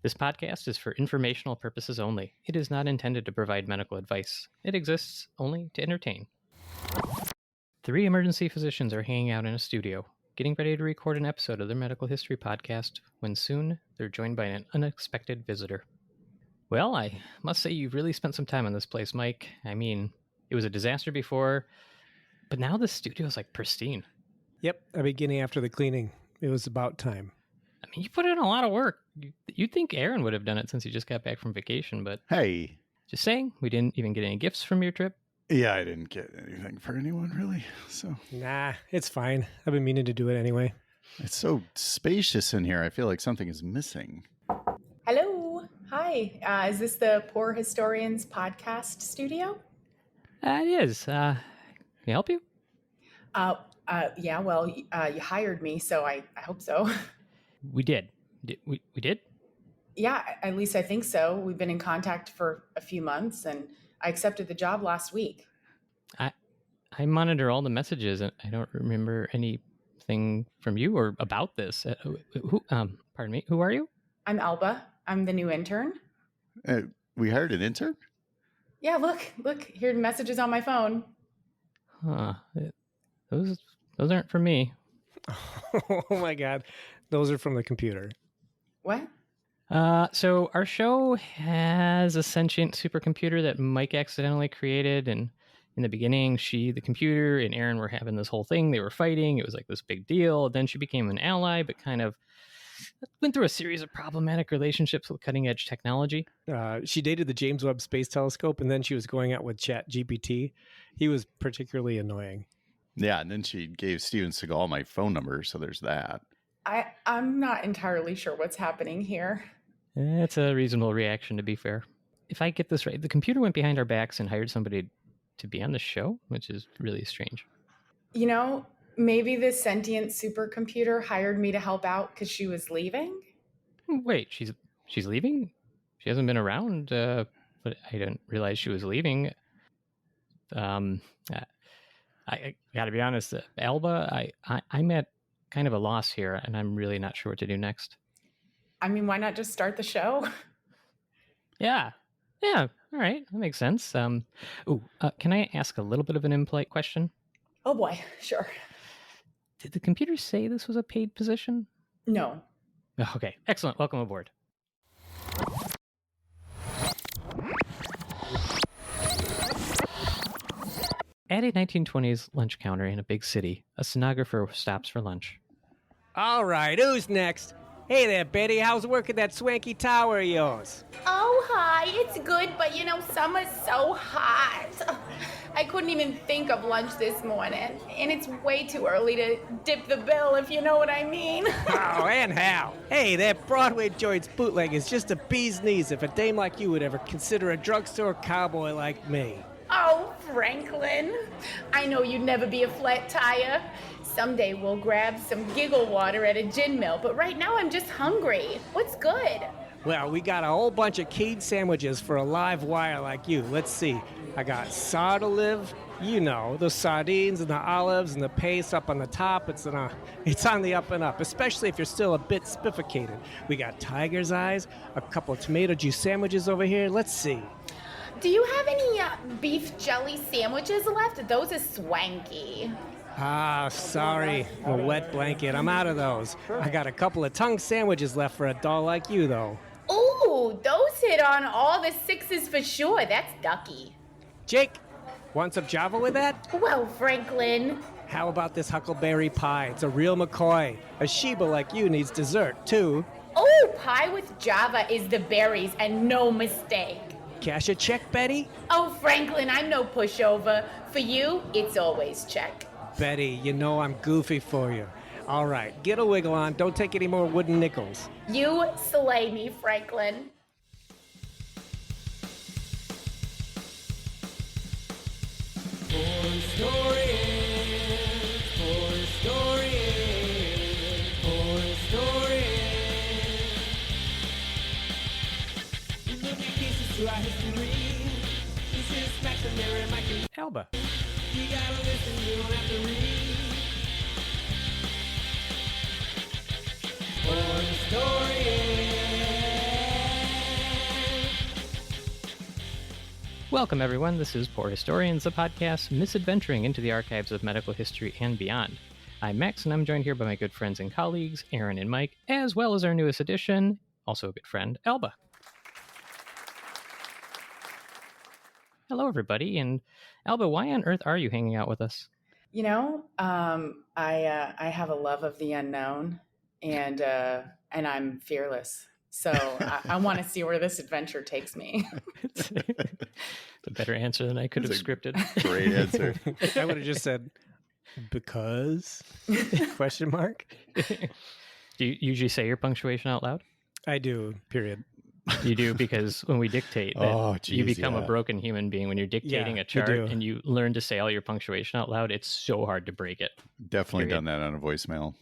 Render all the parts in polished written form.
This podcast is for informational purposes only. It is not intended to provide medical advice. It exists only to entertain. 3 emergency physicians are hanging out in a studio, getting ready to record an episode of their medical history podcast, when soon they're joined by an unexpected visitor. Well, I must say you've really spent some time on this place, Mike. I mean, it was a disaster before, but now the studio's like pristine. Yep, I've been getting after the cleaning. It was about time. I mean, you put in a lot of work. You'd think Aaron would have done it since he just got back from vacation, but... Hey. Just saying, we didn't even get any gifts from your trip. Yeah, I didn't get anything for anyone, really, so... Nah, it's fine. I've been meaning to do it anyway. It's so spacious in here. I feel like something is missing. Hello. Hi. Is this the Poor Historians podcast studio? It is. Can I help you? Yeah, well, you hired me, so I hope so. We did. We did? Yeah, at least I think so. We've been in contact for a few months, and I accepted the job last week. I monitor all the messages, and I don't remember anything from you or about this. Pardon me, who are you? I'm Alba. I'm the new intern. We hired an intern? Yeah, look, here are messages on my phone. Huh. Those aren't from me. Oh my God. Those are from the computer. What? So our show has a sentient supercomputer that Mike accidentally created, and in the beginning, she, the computer, and Aaron were having this whole thing. They were fighting. It was like this big deal. Then she became an ally, but kind of went through a series of problematic relationships with cutting-edge technology. She dated the James Webb Space Telescope, and then she was going out with ChatGPT. He was particularly annoying. Yeah, and then she gave Steven Seagal my phone number, so there's that. I'm not entirely sure what's happening here. It's a reasonable reaction, to be fair. If I get this right, the computer went behind our backs and hired somebody to be on the show, which is really strange. You know, maybe this sentient supercomputer hired me to help out because she was leaving? Wait, she's leaving? She hasn't been around, but I didn't realize she was leaving. I gotta be honest, Alba, I'm at kind of a loss here, and I'm really not sure what to do next. I mean, why not just start the show? Yeah, all right, that makes sense. Can I ask a little bit of an impolite question? Oh boy, sure. Did the computer say this was a paid position? No. Okay, excellent. Welcome aboard. At a 1920s lunch counter in a big city, a stenographer stops for lunch. All right, who's next? Hey there, Betty. How's work at that swanky tower of yours? Oh, hi. It's good, but you know, summer's so hot. I couldn't even think of lunch this morning, and it's way too early to dip the bill, if you know what I mean. Oh, and how? Hey, that Broadway joint's bootleg is just a bee's knees if a dame like you would ever consider a drugstore cowboy like me. Oh, Franklin. I know you'd never be a flat tire. Someday we'll grab some giggle water at a gin mill, but right now I'm just hungry. What's good? Well, we got a whole bunch of keyed sandwiches for a live wire like you. Let's see. I got sardolive, you know, the sardines and the olives and the paste up on the top. It's on the up and up, especially if you're still a bit spifficated. We got tiger's eyes, a couple of tomato juice sandwiches over here. Let's see. Do you have any beef jelly sandwiches left? Those are swanky. Ah, sorry. A wet blanket. I'm out of those. I got a couple of tongue sandwiches left for a doll like you, though. Ooh, those hit on all the sixes for sure. That's ducky. Jake, want some Java with that? Well, Franklin. How about this huckleberry pie? It's a real McCoy. A Sheba like you needs dessert, too. Oh, pie with Java is the berries and no mistake. Cash a check, Betty? Oh, Franklin, I'm no pushover. For you, it's always check. Betty, you know I'm goofy for you. All right, get a wiggle on. Don't take any more wooden nickels. You slay me, Franklin. Alba. You gotta listen, you don't have to read. For the story. Welcome, everyone. This is Poor Historians, the podcast misadventuring into the archives of medical history and beyond. I'm Max, and I'm joined here by my good friends and colleagues, Aaron and Mike, as well as our newest addition, also a good friend, Alba. Hello, everybody. And Alba, why on earth are you hanging out with us? You know, I have a love of the unknown, and I'm fearless. So I want to see where this adventure takes me. It's a better answer than I could have scripted. Great answer. I would have just said, because? Question mark. Do you usually say your punctuation out loud? I do, period. You do, because when we dictate, you become a broken human being. When you're dictating a chart and you learn to say all your punctuation out loud, it's so hard to break it. Definitely done that on a voicemail.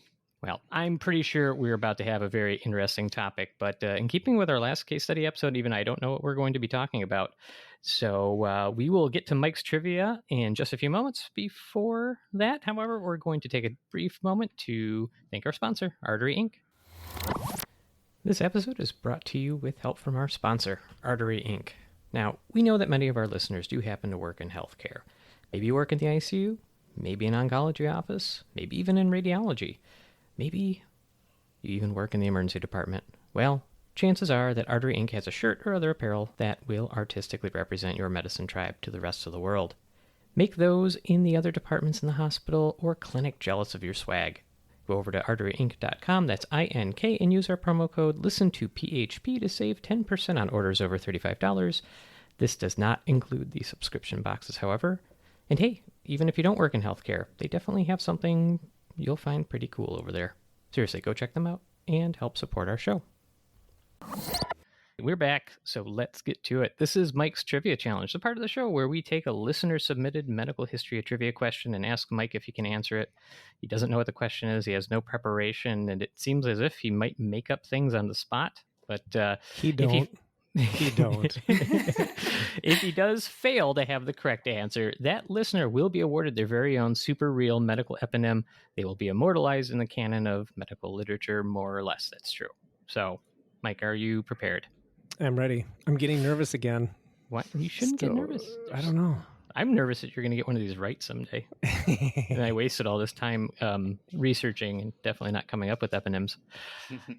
Well, I'm pretty sure we're about to have a very interesting topic, but in keeping with our last case study episode, even I don't know what we're going to be talking about. So we will get to Mike's trivia in just a few moments. Before that, however, we're going to take a brief moment to thank our sponsor, Artery Inc. This episode is brought to you with help from our sponsor, Artery Inc. Now, we know that many of our listeners do happen to work in healthcare. Maybe you work in the ICU, maybe in oncology office, maybe even in radiology. Maybe you even work in the emergency department. Well, chances are that Artery Inc. has a shirt or other apparel that will artistically represent your medicine tribe to the rest of the world. Make those in the other departments in the hospital or clinic jealous of your swag. Go over to arteryinc.com, that's INK, and use our promo code LISTEN2PHP to save 10% on orders over $35. This does not include the subscription boxes, however. And hey, even if you don't work in healthcare, they definitely have something you'll find pretty cool over there. Seriously, go check them out and help support our show. We're back, so let's get to it. This is Mike's Trivia Challenge, the part of the show where we take a listener-submitted medical history trivia question and ask Mike if he can answer it. He doesn't know what the question is. He has no preparation, and it seems as if he might make up things on the spot. But He don't. If he does fail to have the correct answer, that listener will be awarded their very own super real medical eponym. They will be immortalized in the canon of medical literature, more or less. That's true. So, Mike, are you prepared? I'm ready. I'm getting nervous again. What? You shouldn't get nervous. I don't know. I'm nervous that you're going to get one of these right someday. And I wasted all this time researching and definitely not coming up with eponyms.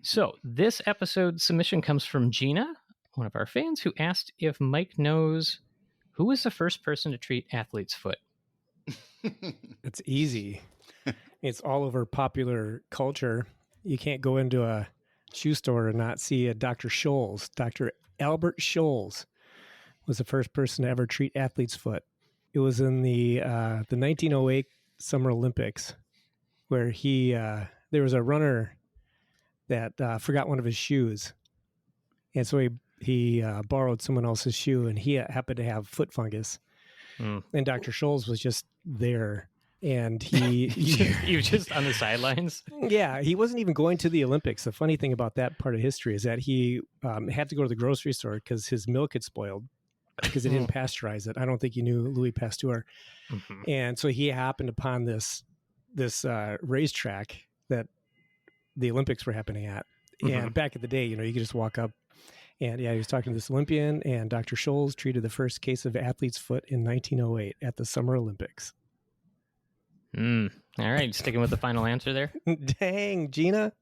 So this episode submission comes from Gina, one of our fans, who asked if Mike knows who was the first person to treat athlete's foot. It's easy. It's all over popular culture. You can't go into a shoe store and not see a Dr. Scholl's. Dr. Albert Scholl's was the first person to ever treat athlete's foot. It was in the 1908 Summer Olympics, where there was a runner that forgot one of his shoes, and so he borrowed someone else's shoe, and he happened to have foot fungus. And Dr. Scholl's was just there, and he was just on the sidelines. Yeah, he wasn't even going to the Olympics. The funny thing about that part of history is that he had to go to the grocery store because his milk had spoiled because they didn't pasteurize it. I don't think he knew Louis Pasteur. And so he happened upon this racetrack that the Olympics were happening at. And back in the day, you could just walk up. And yeah, he was talking to this Olympian, and Dr. Scholl's treated the first case of athlete's foot in 1908 at the Summer Olympics. All right, sticking with the final answer there. Dang, Gina.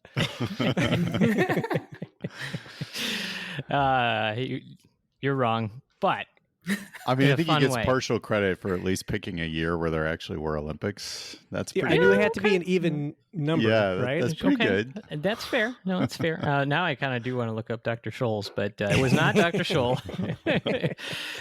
You're wrong, but I mean, I think he gets way. partial credit for at least picking a year where there actually were Olympics. That's pretty I knew good. it had to be an even number, right? That's pretty good. That's fair. No, that's fair. Now I kind of do want to look up Dr. Scholl's, but it was not Dr. Scholl.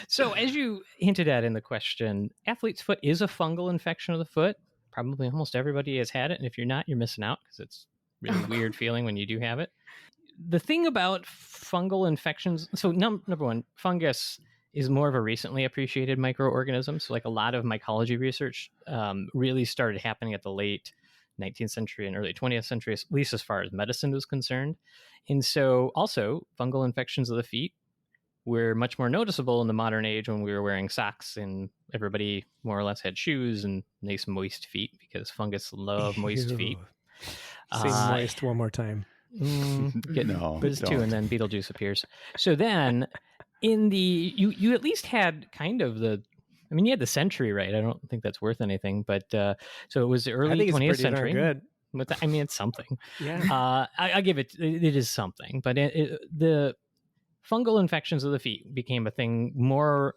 So as you hinted at in the question, athlete's foot is a fungal infection of the foot. Probably almost everybody has had it. And if you're not, you're missing out because it's a really weird feeling when you do have it. The thing about fungal infections, so number one, fungus is more of a recently appreciated microorganism. So like a lot of mycology research really started happening at the late 19th century and early 20th century, at least as far as medicine was concerned. And so also fungal infections of the feet were much more noticeable in the modern age when we were wearing socks and everybody more or less had shoes and nice moist feet because fungus love moist feet. Say moist one more time. No, there's two, and then Beetlejuice appears. So then in the you at least had kind of the. I mean, you had the century right. I don't think that's worth anything, but so it was the I early think it's 20th pretty darn century. good. But I mean, it's something. Yeah. I give it. It is something, but the fungal infections of the feet became a thing more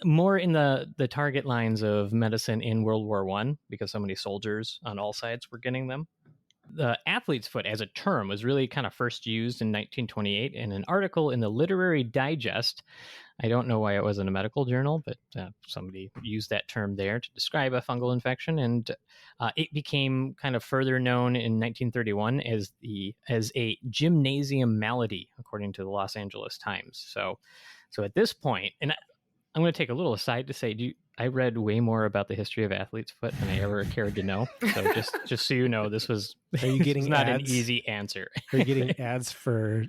in the target lines of medicine in World War I because so many soldiers on all sides were getting them. The athlete's foot as a term was really kind of first used in 1928 in an article in the Literary Digest. I don't know why it wasn't a medical journal, but somebody used that term there to describe a fungal infection, and it became kind of further known in 1931 as a gymnasium malady, according to the Los Angeles Times. So at this point, and I'm going to take a little aside to say, I read way more about the history of athlete's foot than I ever cared to know. So just so you know, this was Are you getting not ads? an easy answer. Are you getting ads for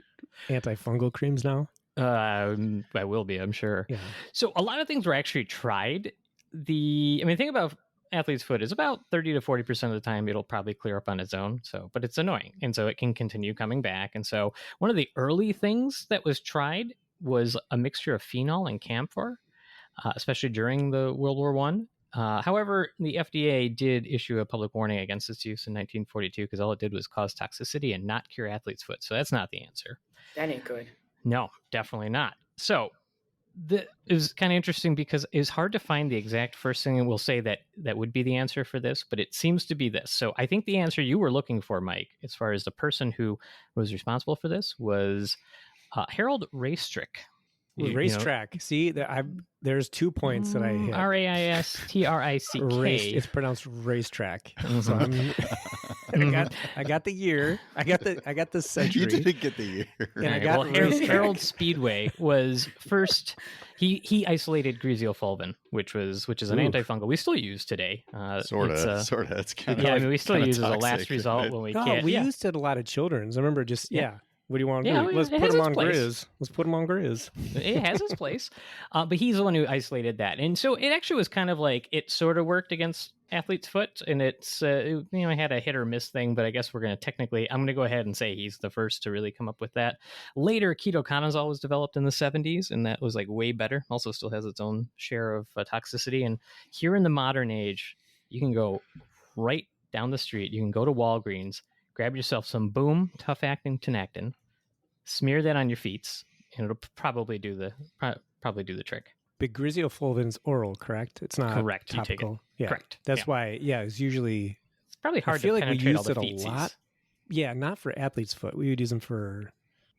antifungal creams now? I will be, I'm sure. Yeah. So a lot of things were actually tried. The thing about athlete's foot is about 30 to 40% of the time it'll probably clear up on its own. So, but it's annoying, and so it can continue coming back. And so one of the early things that was tried was a mixture of phenol and camphor, especially during the World War One. However, the FDA did issue a public warning against its use in 1942 because all it did was cause toxicity and not cure athlete's foot. So that's not the answer. That ain't good. No, definitely not. So it was kind of interesting because it's hard to find the exact first thing we'll say that would be the answer for this, but it seems to be this. So I think the answer you were looking for, Mike, as far as the person who was responsible for this, was Harold Raistrick. Racetrack. See, there's 2 points that I hit. Raistrick. It's pronounced racetrack. So I got the year. I got the century. You didn't get the year. And I got Harold Speedway was first. He isolated Griseofulvin, which is an antifungal we still use today. Sort of. It's kind of. Yeah, we still use it as a last result when we can't. We used it a lot of children's. I remember just What do you want to do? Let's it put has them its on place. Grizz. Let's put them on Grizz. It has its place. But he's the one who isolated that. And so it actually was kind of like it sort of worked against athlete's foot. And it's, it had a hit or miss thing. But I guess I'm going to go ahead and say he's the first to really come up with that. Later, ketoconazole was developed in the 70s. And that was like way better. Also still has its own share of toxicity. And here in the modern age, you can go right down the street. You can go to Walgreens, grab yourself some Boom tough acting tenactin, smear that on your feet, and it'll probably do the trick. But Griseofulvin's oral, correct? It's not correct. topical. You take it. Yeah, correct. That's why. Yeah, it's usually. It's probably hard I feel to like we penetrate used all the it a feetsies. lot. Yeah, not for athlete's foot. We would use them for.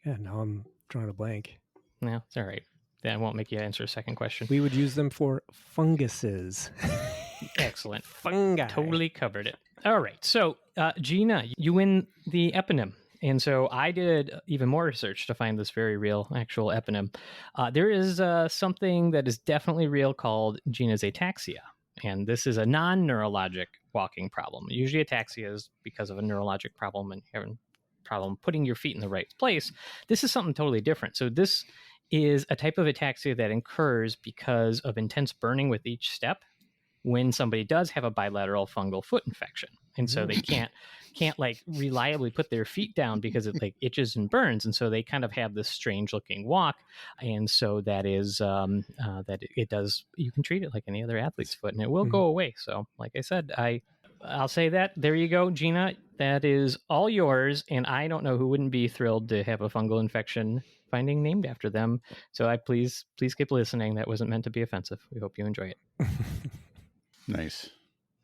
Yeah, now I'm drawing a blank. No, it's all right. Then I won't make you answer a second question. We would use them for funguses. Excellent. Fungi. Totally covered it. All right. So, Gina, you win the eponym. And so I did even more research to find this very real actual eponym. There is something that is definitely real called Gina's ataxia. And this is a non-neurologic walking problem. Usually ataxia is because of a neurologic problem and having a problem putting your feet in the right place. This is something totally different. So this is a type of ataxia that occurs because of intense burning with each step when somebody does have a bilateral fungal foot infection. And so they can't like reliably put their feet down because it like itches and burns. And so they kind of have this strange looking walk. And so that is that it does, you can treat it like any other athlete's foot and it will go away. So like I said, I'll say that. There you go, Gina. That is all yours. And I don't know who wouldn't be thrilled to have a fungal infection finding named after them. So please keep listening. That wasn't meant to be offensive. We hope you enjoy it. Nice.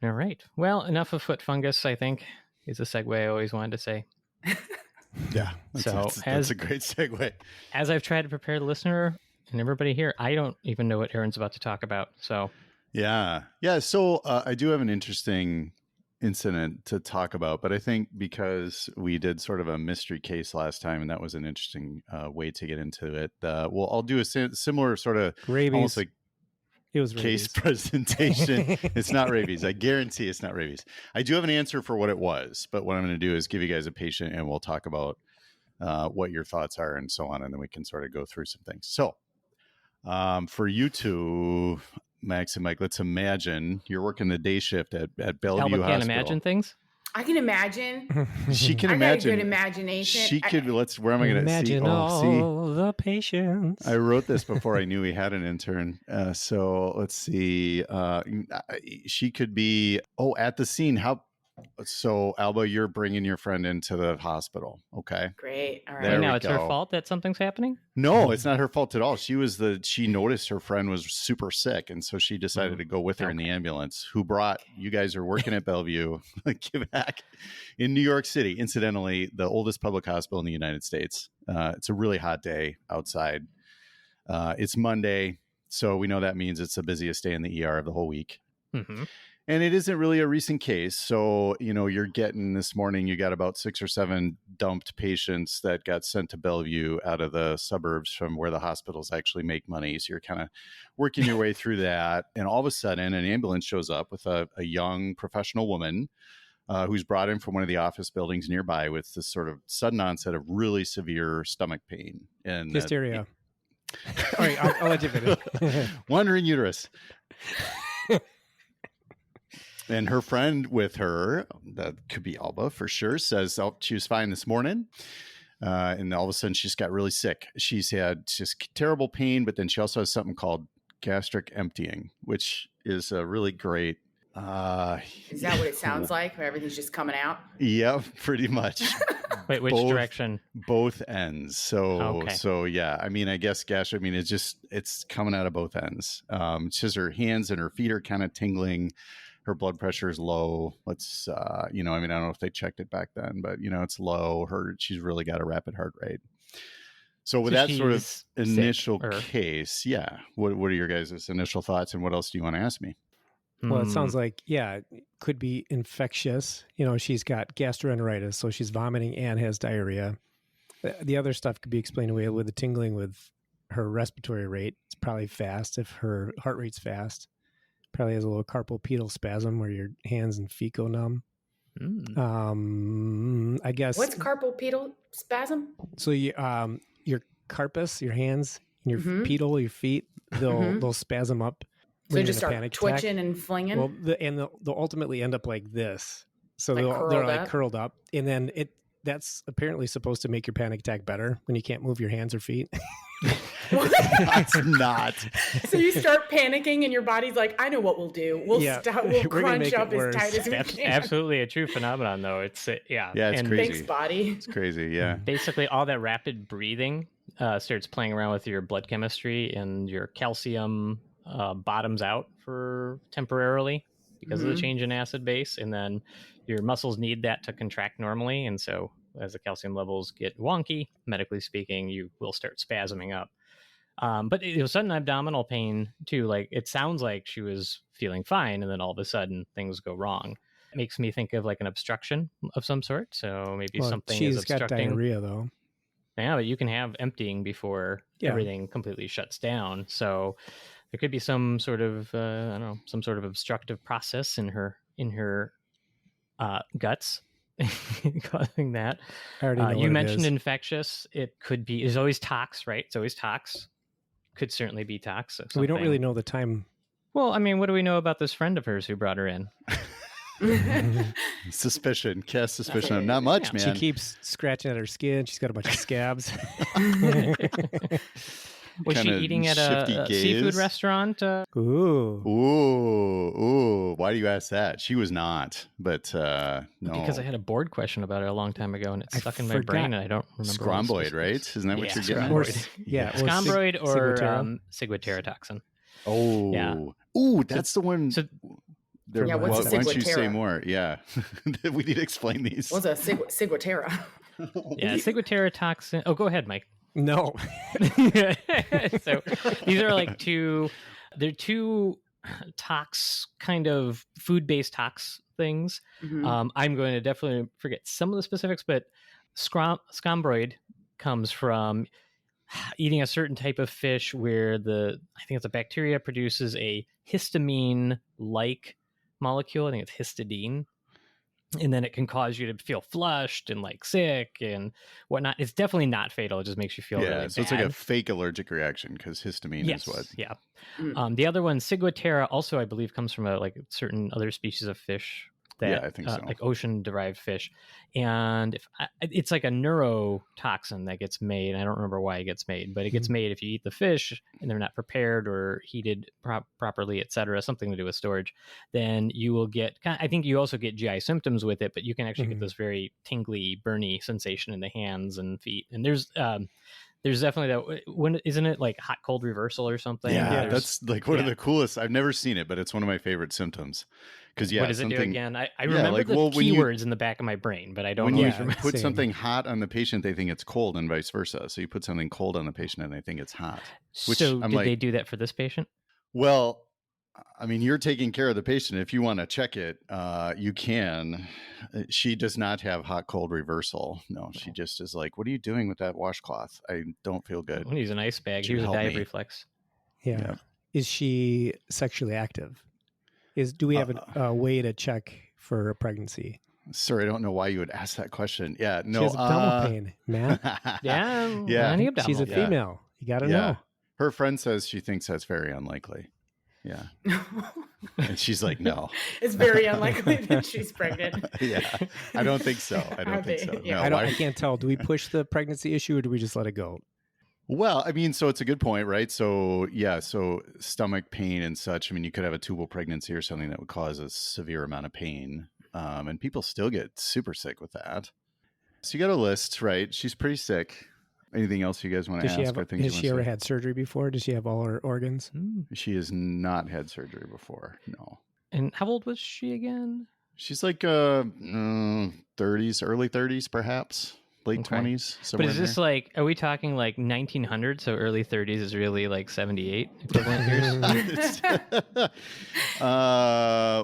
All right. Well, enough of foot fungus, I think, is a segue I always wanted to say. Yeah. That's a great segue. As I've tried to prepare the listener and everybody here, I don't even know what Aaron's about to talk about. So yeah. So I do have an interesting incident to talk about, but I think because we did sort of a mystery case last time, and that was an interesting way to get into it. I'll do a similar sort of rabies. Almost like it was case presentation. It's not rabies. I guarantee it's not rabies. I do have an answer for what it was, but what I'm going to do is give you guys a patient and we'll talk about what your thoughts are and so on. And then we can sort of go through some things. So for you two, Max and Mike, let's imagine you're working the day shift at Bellevue Alba Hospital. can't imagine things? I can imagine. She can I got a imagine. good imagination. She could. Where am I going to see? Imagine all the patience. I wrote this before I knew we had an intern. So let's see. She could be. At the scene. So Alba, you're bringing your friend into the hospital. Okay. Great. All right. There now we it's her go. fault that something's happening? No, it's not her fault at all. She noticed her friend was super sick, and so she decided to go with her in the ambulance. Who brought you guys are working at Bellevue, give back in New York City. Incidentally, the oldest public hospital in the United States. It's a really hot day outside. It's Monday, so we know that means it's the busiest day in the ER of the whole week. Mm-hmm. And it isn't really a recent case. So, you're getting this morning, you got about 6 or 7 dumped patients that got sent to Bellevue out of the suburbs from where the hospitals actually make money. So you're kind of working your way through that. And all of a sudden, an ambulance shows up with a young professional woman who's brought in from one of the office buildings nearby with this sort of sudden onset of really severe stomach pain. And Hysteria. All right, I'll let you finish. wandering uterus. And her friend with her, that could be Alba for sure, says she was fine this morning. And all of a sudden she's got really sick. She's had just terrible pain, but then she also has something called gastric emptying, which is a really great. Is that what it sounds like? Where everything's just coming out? Yeah, pretty much. Wait, which direction? Both ends. So yeah. I mean, I guess gastric. I mean, it's coming out of both ends. It's just her hands and her feet are kind of tingling. Her blood pressure is low. Let's, I don't know if they checked it back then, but it's low. She's really got a rapid heart rate. So with that sort of initial case, yeah. What are your guys' initial thoughts, and what else do you want to ask me? Well, it sounds like, it could be infectious. She's got gastroenteritis, so she's vomiting and has diarrhea. The other stuff could be explained away with the tingling with her respiratory rate. It's probably fast if her heart rate's fast. Probably has a little carpal pedal spasm where your hands and feet go numb. I guess. What's carpal pedal spasm? So your carpus, your hands, and your pedal, your feet, they'll spasm up. So just start twitching and flinging. Well, they'll ultimately end up like this. So Like they're like curled up, and then that's apparently supposed to make your panic attack better when you can't move your hands or feet. It's not. So you start panicking and your body's like, I know what we'll do. We'll crunch up as tight as we can. Absolutely a true phenomenon, though. It's it's crazy. Thanks, body. It's crazy. Yeah. Basically, all that rapid breathing starts playing around with your blood chemistry, and your calcium bottoms out for temporarily because of the change in acid base, and then your muscles need that to contract normally, and so as the calcium levels get wonky, medically speaking, you will start spasming up. But it was sudden abdominal pain too. Like, it sounds like she was feeling fine, and then all of a sudden things go wrong. It makes me think of like an obstruction of some sort. So maybe something is obstructing. She's got diarrhea though. Yeah, but you can have emptying before everything completely shuts down. So there could be some sort of some sort of obstructive process in her guts causing that. I already know you what mentioned it is. infectious. It could be. It's always tox, right? It's always tox. Could certainly be tox. We don't really know the time. Well, I mean, what do we know about this friend of hers who brought her in? Suspicion. Cast suspicion. Not much, man. She keeps scratching at her skin. She's got a bunch of scabs. Was she eating at a seafood restaurant? Ooh. Why do you ask that? She was not, but no. Because I had a board question about it a long time ago, and it's stuck in my brain, and I don't remember. Scromboid, right? Isn't that what you're getting at? Scromboid or ciguaterotoxin. Oh. Yeah. Ooh, that's the one. So, what's a why don't you say ciguatera? more? Yeah. We need to explain these. What's a ciguatera? Yeah, ciguaterotoxin. Oh, go ahead, Mike. No. So these are like two tox, kind of food-based tox things. I'm going to definitely forget some of the specifics, but scombroid comes from eating a certain type of fish where I think it's a bacteria produces a histamine-like molecule. I think it's histidine. And then it can cause you to feel flushed and like sick and whatnot. It's definitely not fatal. It just makes you feel really bad. So it's like a fake allergic reaction because histamine is what. Yeah. The other one, ciguatera, also I believe comes from a certain other species of fish. that Yeah, I think so. like ocean-derived fish, and it's like a neurotoxin that gets made. I don't remember why it gets made, but it gets made if you eat the fish and they're not prepared or heated properly, etc. Something to do with storage. Then you will get. I think you also get GI symptoms with it, but you can actually get this very tingly, burny sensation in the hands and feet. And there's definitely that. When isn't it like hot cold reversal or something? Yeah, that's like one of the coolest. I've never seen it, but it's one of my favorite symptoms. Because what does it do again? I remember like, the keywords in the back of my brain, but I don't when always you remember. put something hot on the patient, they think it's cold, and vice versa. So you put something cold on the patient, and they think it's hot. Which so did they do that for this patient? Well, I mean, you're taking care of the patient. If you want to check it, you can. She does not have hot cold reversal. No, she just is like, "What are you doing with that washcloth? I don't feel good." When he's an ice bag, he was a help dive me. reflex. Yeah. Is she sexually active? Do we have a way to check for a pregnancy? Sir, I don't know why you would ask that question. Yeah, no. She has abdominal pain, man. Yeah. She's a female. You got to know. Her friend says she thinks that's very unlikely. Yeah. And she's like, no. It's very unlikely that she's pregnant. Yeah. I don't think so. I don't think so. Yeah. No, I can't tell. Do we push the pregnancy issue or do we just let it go? Well, I mean, so it's a good point, right? So yeah, so stomach pain and such. I mean, you could have a tubal pregnancy or something that would cause a severe amount of pain. And people still get super sick with that. So you got a list, right? She's pretty sick. Anything else you guys want to ask? Has she ever had surgery before? Does she have all her organs? She has not had surgery before. No. And how old was she again? She's like 30s, early 30s, perhaps. Late 20s. But is this like, are we talking like 1900? So early 30s is really like 78 equivalent years?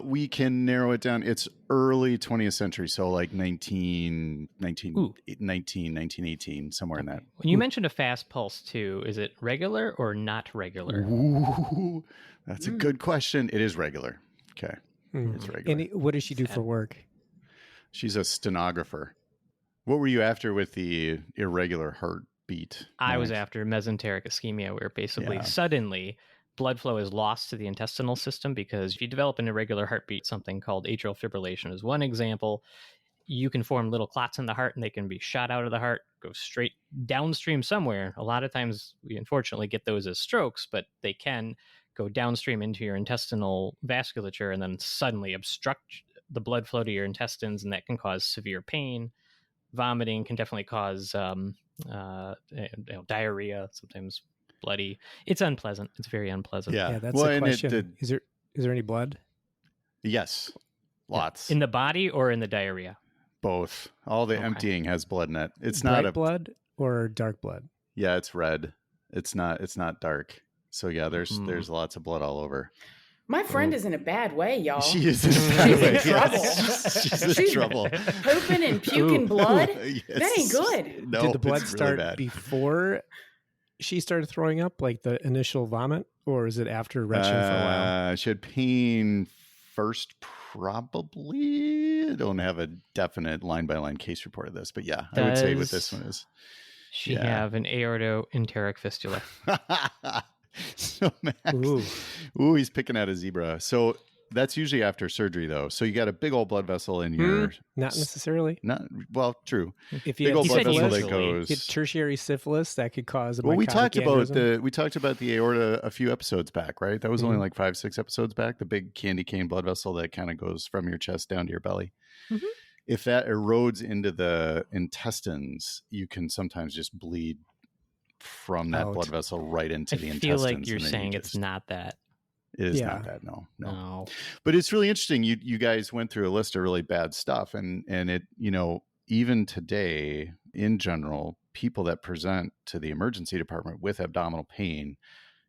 We can narrow it down. It's early 20th century. So like 1918, somewhere in that. When you mentioned a fast pulse too, is it regular or not regular? Ooh, that's a good question. It is regular. Okay. It's regular. And what does she do for work? She's a stenographer. What were you after with the irregular heartbeat? I was after mesenteric ischemia, where basically suddenly blood flow is lost to the intestinal system because if you develop an irregular heartbeat, something called atrial fibrillation is one example. You can form little clots in the heart and they can be shot out of the heart, go straight downstream somewhere. A lot of times we unfortunately get those as strokes, but they can go downstream into your intestinal vasculature and then suddenly obstruct the blood flow to your intestines, and that can cause severe pain. Vomiting can definitely cause diarrhea, sometimes bloody. It's unpleasant. It's very unpleasant. Yeah, that's a question. Is there any blood? Yes, lots. In the body or in the diarrhea? Both. All the emptying has blood in it. It's bright not blood or dark blood. Yeah, it's red. It's not dark. So yeah, there's lots of blood all over. My friend is in a bad way, y'all. She is in a bad way. She's in trouble. She's in trouble. Pooping and puking blood? Yes. That ain't good. No, did the blood it's start really bad. before she started throwing up, like the initial vomit, or is it after retching for a while? She had pain first, probably. I don't have a definite line-by-line case report of this, but yeah, I would say with this one is. She have an aortoenteric fistula. So Max, he's picking out a zebra. So that's usually after surgery, though. So you got a big old blood vessel in your. Not necessarily. True. If you big old blood vessel that goes. Tertiary syphilis, that could cause a. Well, we talked aneurysm. about the aorta a few episodes back, right? That was only like 5-6 episodes back. The big candy cane blood vessel that kind of goes from your chest down to your belly. Mm-hmm. If that erodes into the intestines, you can sometimes just bleed from that blood vessel right into the intestines. I feel like you're saying it's not that. It is not that. No. But it's really interesting. You guys went through a list of really bad stuff, and it, even today in general, people that present to the emergency department with abdominal pain,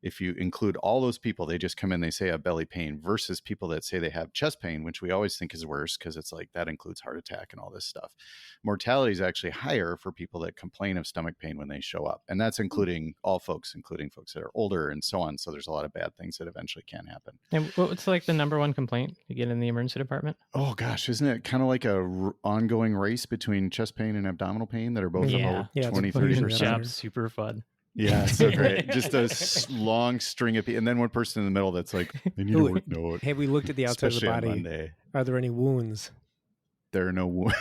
if you include all those people, they just come in, they say have belly pain, versus people that say they have chest pain, which we always think is worse because it's like that includes heart attack and all this stuff. Mortality is actually higher for people that complain of stomach pain when they show up. And that's including all folks, including folks that are older and so on. So there's a lot of bad things that eventually can happen. And what's like the number one complaint you get in the emergency department? Oh gosh, isn't it kind of like a ongoing race between chest pain and abdominal pain that are both about 20-30%? Super fun. Yeah, so great. Just a long string of people. And then one person in the middle that's like, I need to work note. Have we looked at the outside of the body Are there any wounds? There are no.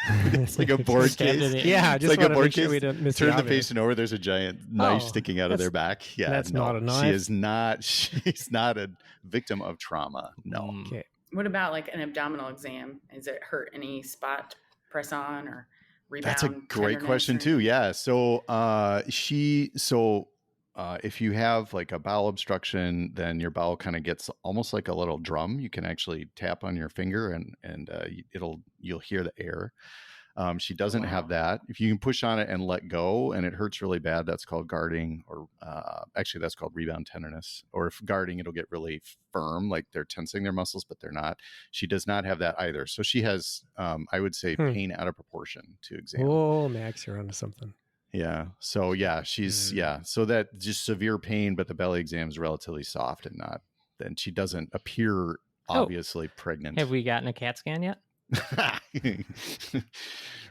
It's like a board Stabbed case. in the- Yeah, It's just like a want to board make sure case. we don't miss Turn the obvious. patient over. There's a giant knife Oh, sticking out of their back. Yeah, that's no, not a She knife. is not. She's not a victim of trauma. No. Mm. Okay. What about like an abdominal exam? Is it hurt any spot press on or rebound? That's a great tenderness question or too. Yeah. So if you have like a bowel obstruction, then your bowel kind of gets almost like a little drum. You can actually tap on your finger and you'll hear the air. She doesn't have that. If you can push on it and let go and it hurts really bad, that's called guarding, or actually that's called rebound tenderness. Or if guarding, it'll get really firm, like they're tensing their muscles, but they're not. She does not have that either. So she has, I would say, pain out of proportion to exam. Oh, Max, you're onto something. Yeah. So yeah, she's So that just severe pain, but the belly exam is relatively soft and not. Then she doesn't appear obviously pregnant. Have we gotten a CAT scan yet?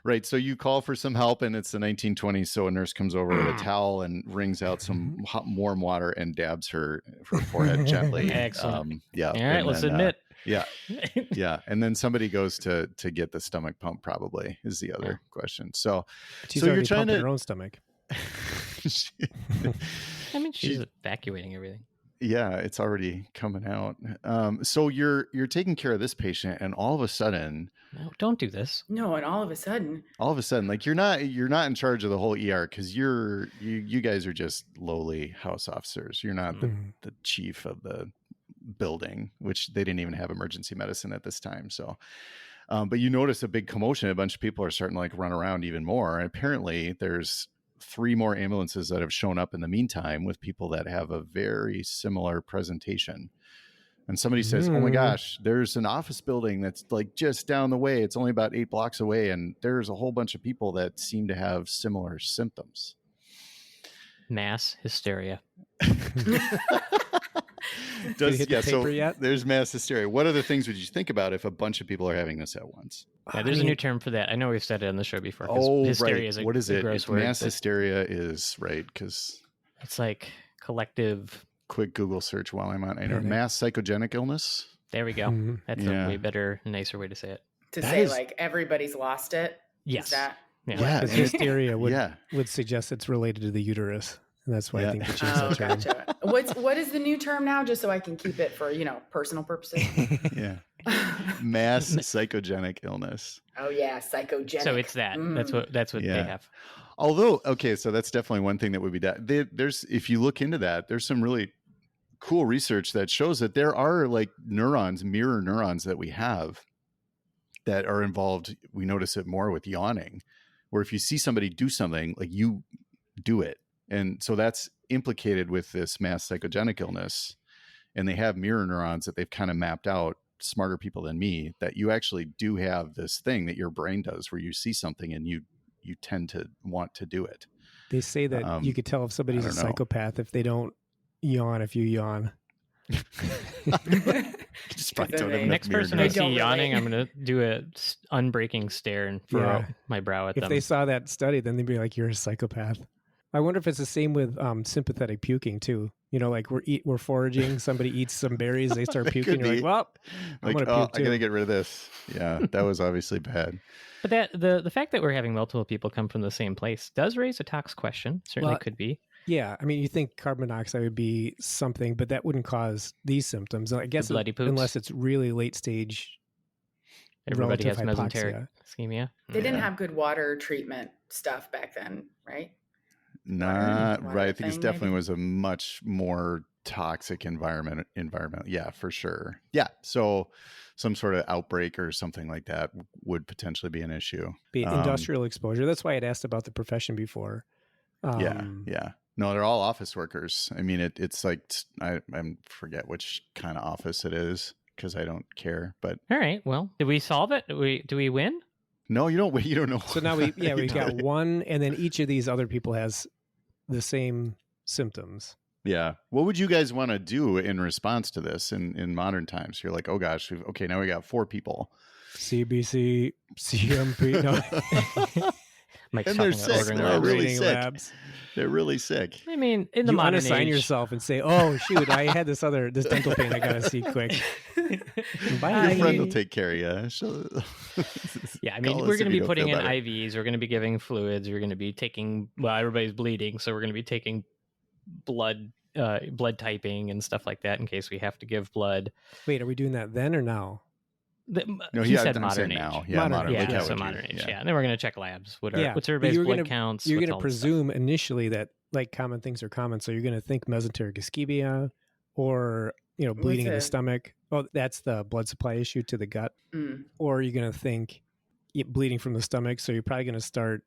Right. So you call for some help, and it's the 1920s. So a nurse comes over with a towel and wrings out some hot, warm water and dabs her forehead gently. Excellent. Yeah. All right, let's admit. Yeah. Yeah. And then somebody goes to get the stomach pump, probably, is the other question. So, She's so already you're trying pumping to her own stomach. I mean, she's evacuating everything. Yeah, it's already coming out. So you're taking care of this patient, and all of a sudden, No, don't do this. No, and all of a sudden, like you're not in charge of the whole ER, because you guys are just lowly house officers. You're not the chief of the building, which they didn't even have emergency medicine at this time. So, but you notice a big commotion. A bunch of people are starting to like run around even more, and apparently there's 3 more ambulances that have shown up in the meantime with people that have a very similar presentation. And somebody says, oh my gosh, there's an office building that's like just down the way. It's only about 8 blocks away. And there's a whole bunch of people that seem to have similar symptoms. Mass hysteria. There's mass hysteria. What other things would you think about if a bunch of people are having this at once? Yeah, there's a new term for that. I know we've said it on the show before. Hysteria is what is it? Gross word, Mass hysteria is right, because it's like collective. Quick Google search while I'm on. I know mass psychogenic illness. There we go. That's a way better, nicer way to say it. Like everybody's lost it. Yes. Is that? Yeah. Because hysteria would suggest it's related to the uterus. And that's why I think they changed the term. Gotcha. What is the new term now, just so I can keep it for, personal purposes? Yeah. Mass psychogenic illness. Oh yeah, psychogenic. So it's that. That's what they have. Although, okay, so that's definitely one thing that would be that. There's, if you look into that, there's some really cool research that shows that there are like mirror neurons that we have that are involved. We notice it more with yawning, where if you see somebody do something, like you do it. And so that's implicated with this mass psychogenic illness. And they have mirror neurons that they've kind of mapped out, smarter people than me, that you actually do have this thing that your brain does where you see something and you tend to want to do it. They say that you could tell if somebody's a psychopath if they don't yawn if you yawn. Just probably don't have enough Next mirror person I neurons. see yawning, I'm going to do a unbreaking stare and furrow my brow at them. If they saw that study, then they'd be like, "You're a psychopath." I wonder if it's the same with sympathetic puking too. Like we're foraging, somebody eats some berries, they start puking. You're like, "Well, I'm gonna puke too." I gotta get rid of this. Yeah, that was obviously bad. But that the fact that we're having multiple people come from the same place does raise a tox question. Certainly could be. Yeah, I mean, you think carbon monoxide would be something, but that wouldn't cause these symptoms. I guess bloody poops. Unless it's really late stage. Everybody has relative mesenteric ischemia. They didn't have good water treatment stuff back then, right? Not water right. I think it thing, definitely maybe? was a much more toxic environment. Yeah, for sure. Yeah. So some sort of outbreak or something like that would potentially be an issue. Be industrial exposure. That's why I'd asked about the profession before. Yeah. No, they're all office workers. I mean, it's like, I forget which kind of office it is because I don't care, but. All right. Well, did we solve it? Do we win? No, you don't. You don't know. So now we've got one, and then each of these other people has the same symptoms. Yeah. What would you guys want to do in response to this in modern times? You're like, oh gosh, now we got 4 people. CBC, CMP. No. Mike's And they're talking sick. about ordering They're labs. really Reading sick. labs. They're really sick. I mean, in the You modern unassign age, yourself and say, "Oh shoot, I had this dental pain. I gotta see quick." Bye. Your friend will take care of you. Yeah, I mean, we're going to be putting in IVs. We're going to be giving fluids. We're going to be taking. Well, everybody's bleeding, so we're going to be taking blood typing and stuff like that in case we have to give blood. Wait, are we doing that then or now? No, he said I'm modern age. now. Yeah, modern. Yeah, so modern age. Yeah, and then we're going to check labs. What's everybody's blood counts? You're going to presume initially that like common things are common, so you're going to think mesenteric ischemia, or bleeding in the stomach. Oh, that's the blood supply issue to the gut. Or you're going to think bleeding from the stomach, so you're probably going to start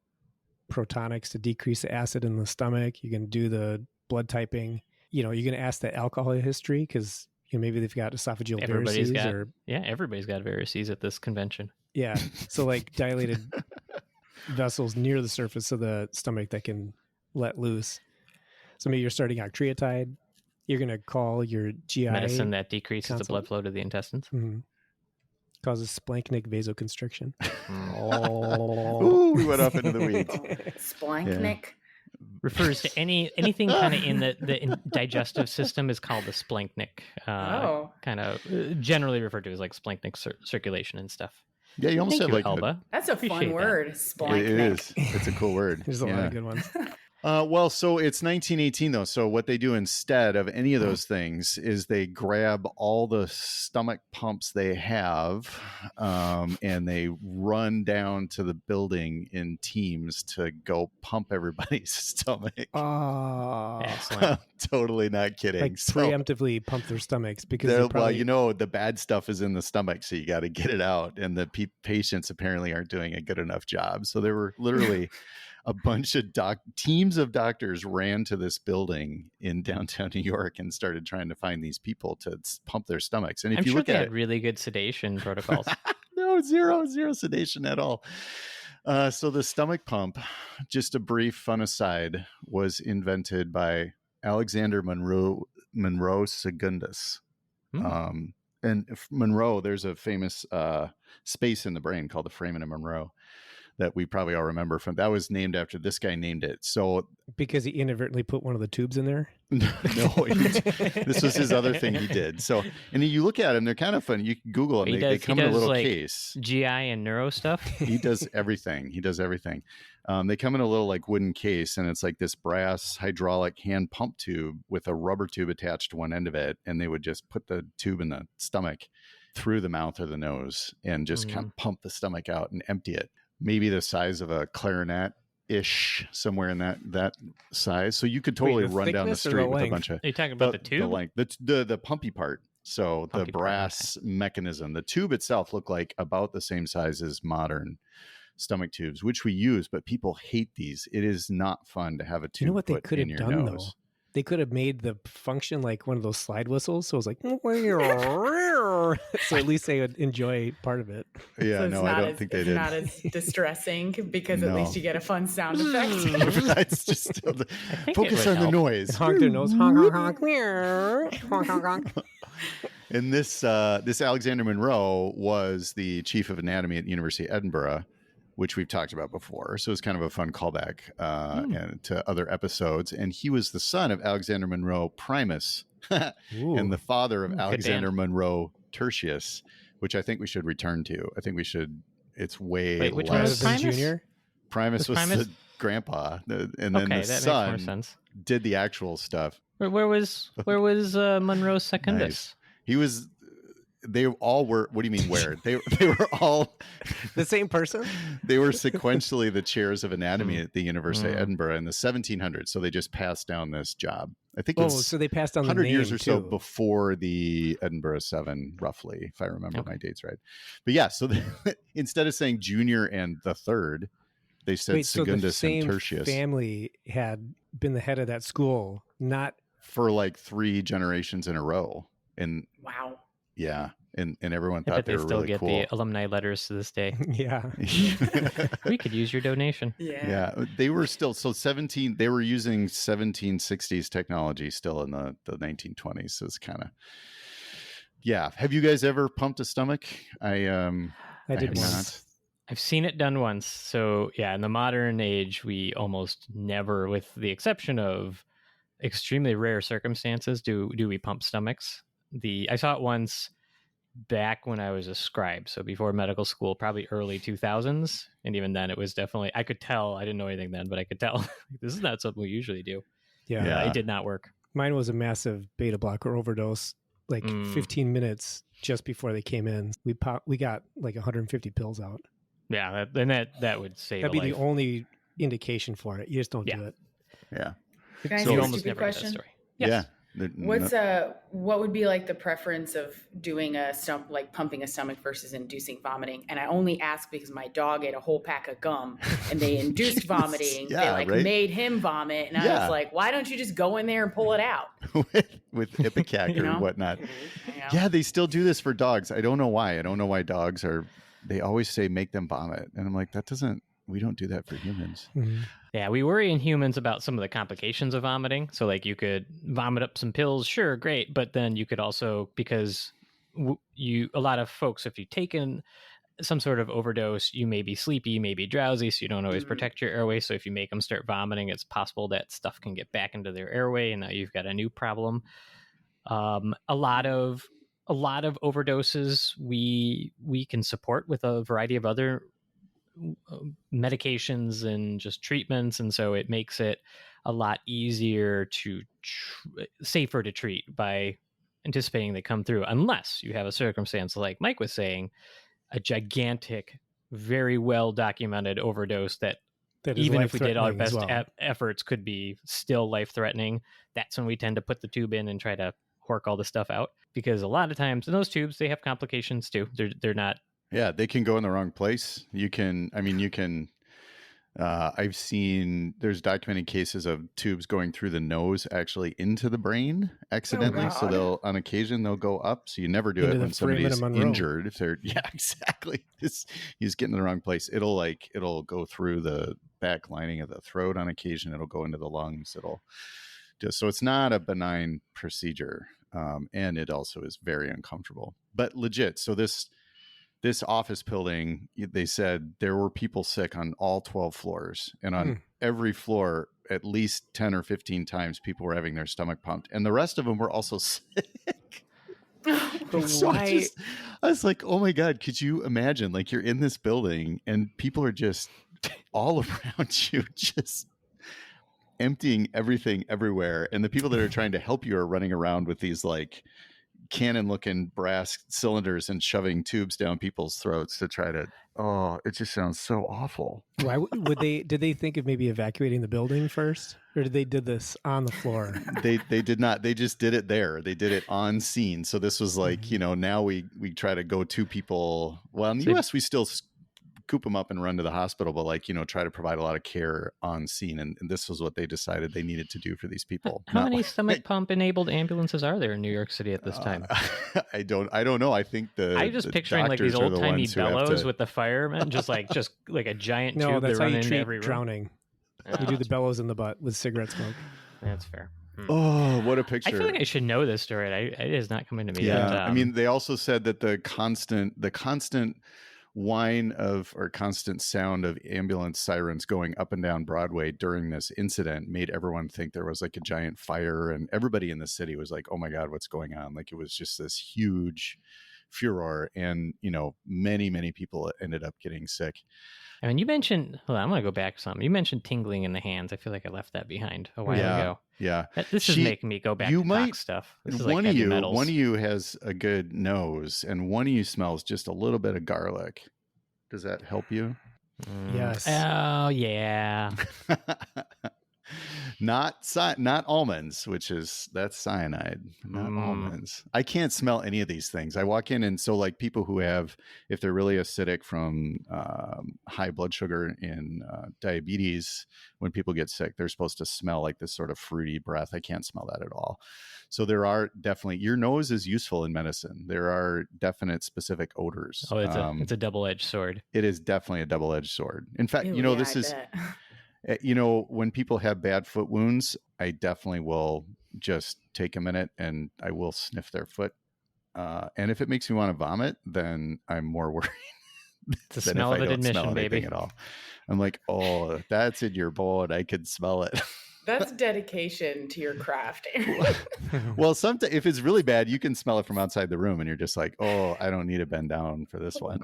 protonics to decrease the acid in the stomach. You're going to do the blood typing. You're going to ask the alcohol history because maybe they've got esophageal varices. Everybody's got varices at this convention. Yeah, so like dilated vessels near the surface of the stomach that can let loose. So maybe you're starting octreotide. You're going to call your GI medicine that decreases the blood flow to the intestines. Mm-hmm. Causes splanchnic vasoconstriction. Ooh, we went off into the weeds. Splanchnic refers to anything kind of in the digestive system is called the splanchnic. Kind of generally referred to as like splanchnic circulation and stuff. Yeah, you almost have like Alba. That's a fun word. Splanchnic. It is. It's a cool word. There's a lot of good ones. Well, so it's 1918 though. So what they do instead of any of those things is they grab all the stomach pumps they have, and they run down to the building in teams to go pump everybody's stomach. Oh, excellent! Totally not kidding. Like preemptively pump their stomachs because the bad stuff is in the stomach, so you got to get it out, and the patients apparently aren't doing a good enough job. So there were literally a bunch of teams of doctors ran to this building in downtown New York and started trying to find these people to pump their stomachs. And if you look they at had really good sedation protocols. No, zero sedation at all. So the stomach pump, just a brief fun aside, was invented by Alexander Monroe Secundus. And Monroe, there's a famous space in the brain called the foramen of Monroe that we probably all remember from. That was named after this guy named it. So because he inadvertently put one of the tubes in there? No, this was his other thing he did. So, and you look at them, they're kind of fun. You can Google them. They come in a little case. GI and neuro stuff. He does everything. They come in a little like wooden case, and it's like this brass hydraulic hand pump tube with a rubber tube attached to one end of it. And they would just put the tube in the stomach through the mouth or the nose and just kind of pump the stomach out and empty it. Maybe the size of a clarinet-ish, somewhere in that size. So you could totally run down the street with a bunch of... Are you talking about the tube? The length. The pumpy part. So the brass mechanism. The tube itself looked like about the same size as modern stomach tubes, which we use, but people hate these. It is not fun to have a tube what they could in have your done, nose. Though? They could have made the function like one of those slide whistles. So it was like, so at least they would enjoy part of it. Yeah, so no, I don't think they did. It's not as distressing because at least you get a fun sound effect. It's just focus on the noise. Honk their nose. Honk, honk, honk. Honk, honk, honk. And this Alexander Monroe was the chief of anatomy at the University of Edinburgh, which we've talked about before. So it's kind of a fun callback and to other episodes. And he was the son of Alexander Monroe Primus and the father of Alexander Monroe Tertius, which I think we should return to. I think we should. It's way Wait, which less. one was Primus? Junior? Primus was the grandpa, and then the son did the actual stuff. Where was Monroe Secundus? Nice. He was. They all were. What do you mean where? They were all the same person. They were sequentially the chairs of anatomy at the University of Edinburgh in the 1700s. So they just passed down this job. I think it's so they passed down 100 the name years or so too. Before the Edinburgh 7, roughly, if I remember my dates right. But yeah, so instead of saying junior and the third, they said Secundus and Tertius. Family had been the head of that school, not for like 3 generations in a row. And wow. Yeah, and everyone thought they were really cool. They still get the alumni letters to this day. Yeah. We could use your donation. Yeah. They were still, they were using 1760s technology still in the 1920s. So it's kind of, yeah. Have you guys ever pumped a stomach? I did once. I've seen it done once. So yeah, in the modern age, we almost never, with the exception of extremely rare circumstances, do we pump stomachs. I saw it once back when I was a scribe, so before medical school, probably early 2000s, and even then it was definitely, I could tell, I didn't know anything then, but I could tell this is not something we usually do. Yeah. It did not work. Mine was a massive beta blocker overdose, like 15 minutes just before they came in. We got like 150 pills out. Yeah, that would save That'd be a life. the only indication for it. You just don't do it. Yeah. Can I So- ask You a almost stupid never get that question? story. Yeah. What would be like the preference of doing like pumping a stomach versus inducing vomiting? And I only ask because my dog ate a whole pack of gum and they induced vomiting. Yeah, they right? made him vomit, and I was like, why don't you just go in there and pull it out? with Ipecac You or know? whatnot. You know? Yeah, they still do this for dogs. I don't know why. I don't know why dogs are. They always say make them vomit, and I'm like, we don't do that for humans. Mhm. Yeah, we worry in humans about some of the complications of vomiting. So, like, you could vomit up some pills, sure, great, but then you could also, because a lot of folks, if you've taken some sort of overdose, you may be sleepy, you may be drowsy, so you don't always protect your airway. So if you make them start vomiting, it's possible that stuff can get back into their airway, and now you've got a new problem. A lot of overdoses we can support with a variety of other medications and just treatments, and so it makes it a lot easier to safer to treat by anticipating they come through, unless you have a circumstance like Mike was saying, a gigantic, very well documented overdose that That is even if we did our life-threatening as best well. efforts could be still life threatening. That's when we tend to put the tube in and try to work all the stuff out, because a lot of times in those tubes they have complications too. They're not. Yeah, they can go in the wrong place. I've seen there's documented cases of tubes going through the nose actually into the brain accidentally. So God. on occasion they'll go up. So you never do Into it the when foramen of somebody's Monroe. injured. If they're, yeah, exactly. He's getting in the wrong place. It'll go through the back lining of the throat on occasion. It'll go into the lungs. So it's not a benign procedure. And it also is very uncomfortable, but legit. So this office building, they said there were people sick on all 12 floors, and on every floor, at least 10 or 15 times, people were having their stomach pumped, and the rest of them were also sick. But So why? I was like, oh my God, could you imagine? Like, you're in this building and people are just all around you, just emptying everything everywhere. And the people that are trying to help you are running around with these like cannon looking brass cylinders and shoving tubes down people's throats to try to, it just sounds so awful. Why did they think of maybe evacuating the building first, or did they did this on the floor? They did not. They just did it there. They did it on scene. So this was like, now we try to go to people. Well, in the US, we still scoop them up and run to the hospital, but try to provide a lot of care on scene. And this was what they decided they needed to do for these people. How many stomach pump enabled ambulances are there in New York City at this time? I don't know. I think I just picturing like these old timey bellows with the firemen, just like a giant tube that's they how run you into treat every room. drowning. You do the bellows in the butt with cigarette smoke. That's fair. Oh, what a picture! I feel like I should know this story. It is not coming to me. Yeah, But, they also said that the constant whine of or constant sound of ambulance sirens going up and down Broadway during this incident made everyone think there was like a giant fire, and everybody in the city was like, oh my God, what's going on? Like, it was just this huge furor, and many people ended up getting sick. I mean, you mentioned, hold on, I'm going to go back to something. You mentioned tingling in the hands. I feel like I left that behind a while ago. Yeah. This is making me go back to Fox stuff. This is like heavy metals. One of you has a good nose, and one of you smells just a little bit of garlic. Does that help you? Yes. Oh, yeah. Not almonds, that's cyanide. Not almonds. I can't smell any of these things. I walk in, and so like people who have, if they're really acidic from high blood sugar and diabetes, when people get sick, they're supposed to smell like this sort of fruity breath. I can't smell that at all. So there are definitely, your nose is useful in medicine. There are definite specific odors. Oh, it's a double-edged sword. It is definitely a double-edged sword. In fact, this is. Bet. When people have bad foot wounds, I definitely will just take a minute and I will sniff their foot. And if it makes me want to vomit, then I'm more worried. It's a smell of an admission, baby. At all. I'm like, oh, that's in your bone. I can smell it. That's dedication to your craft. Well, sometimes if it's really bad, you can smell it from outside the room and you're just like, oh, I don't need to bend down for this one.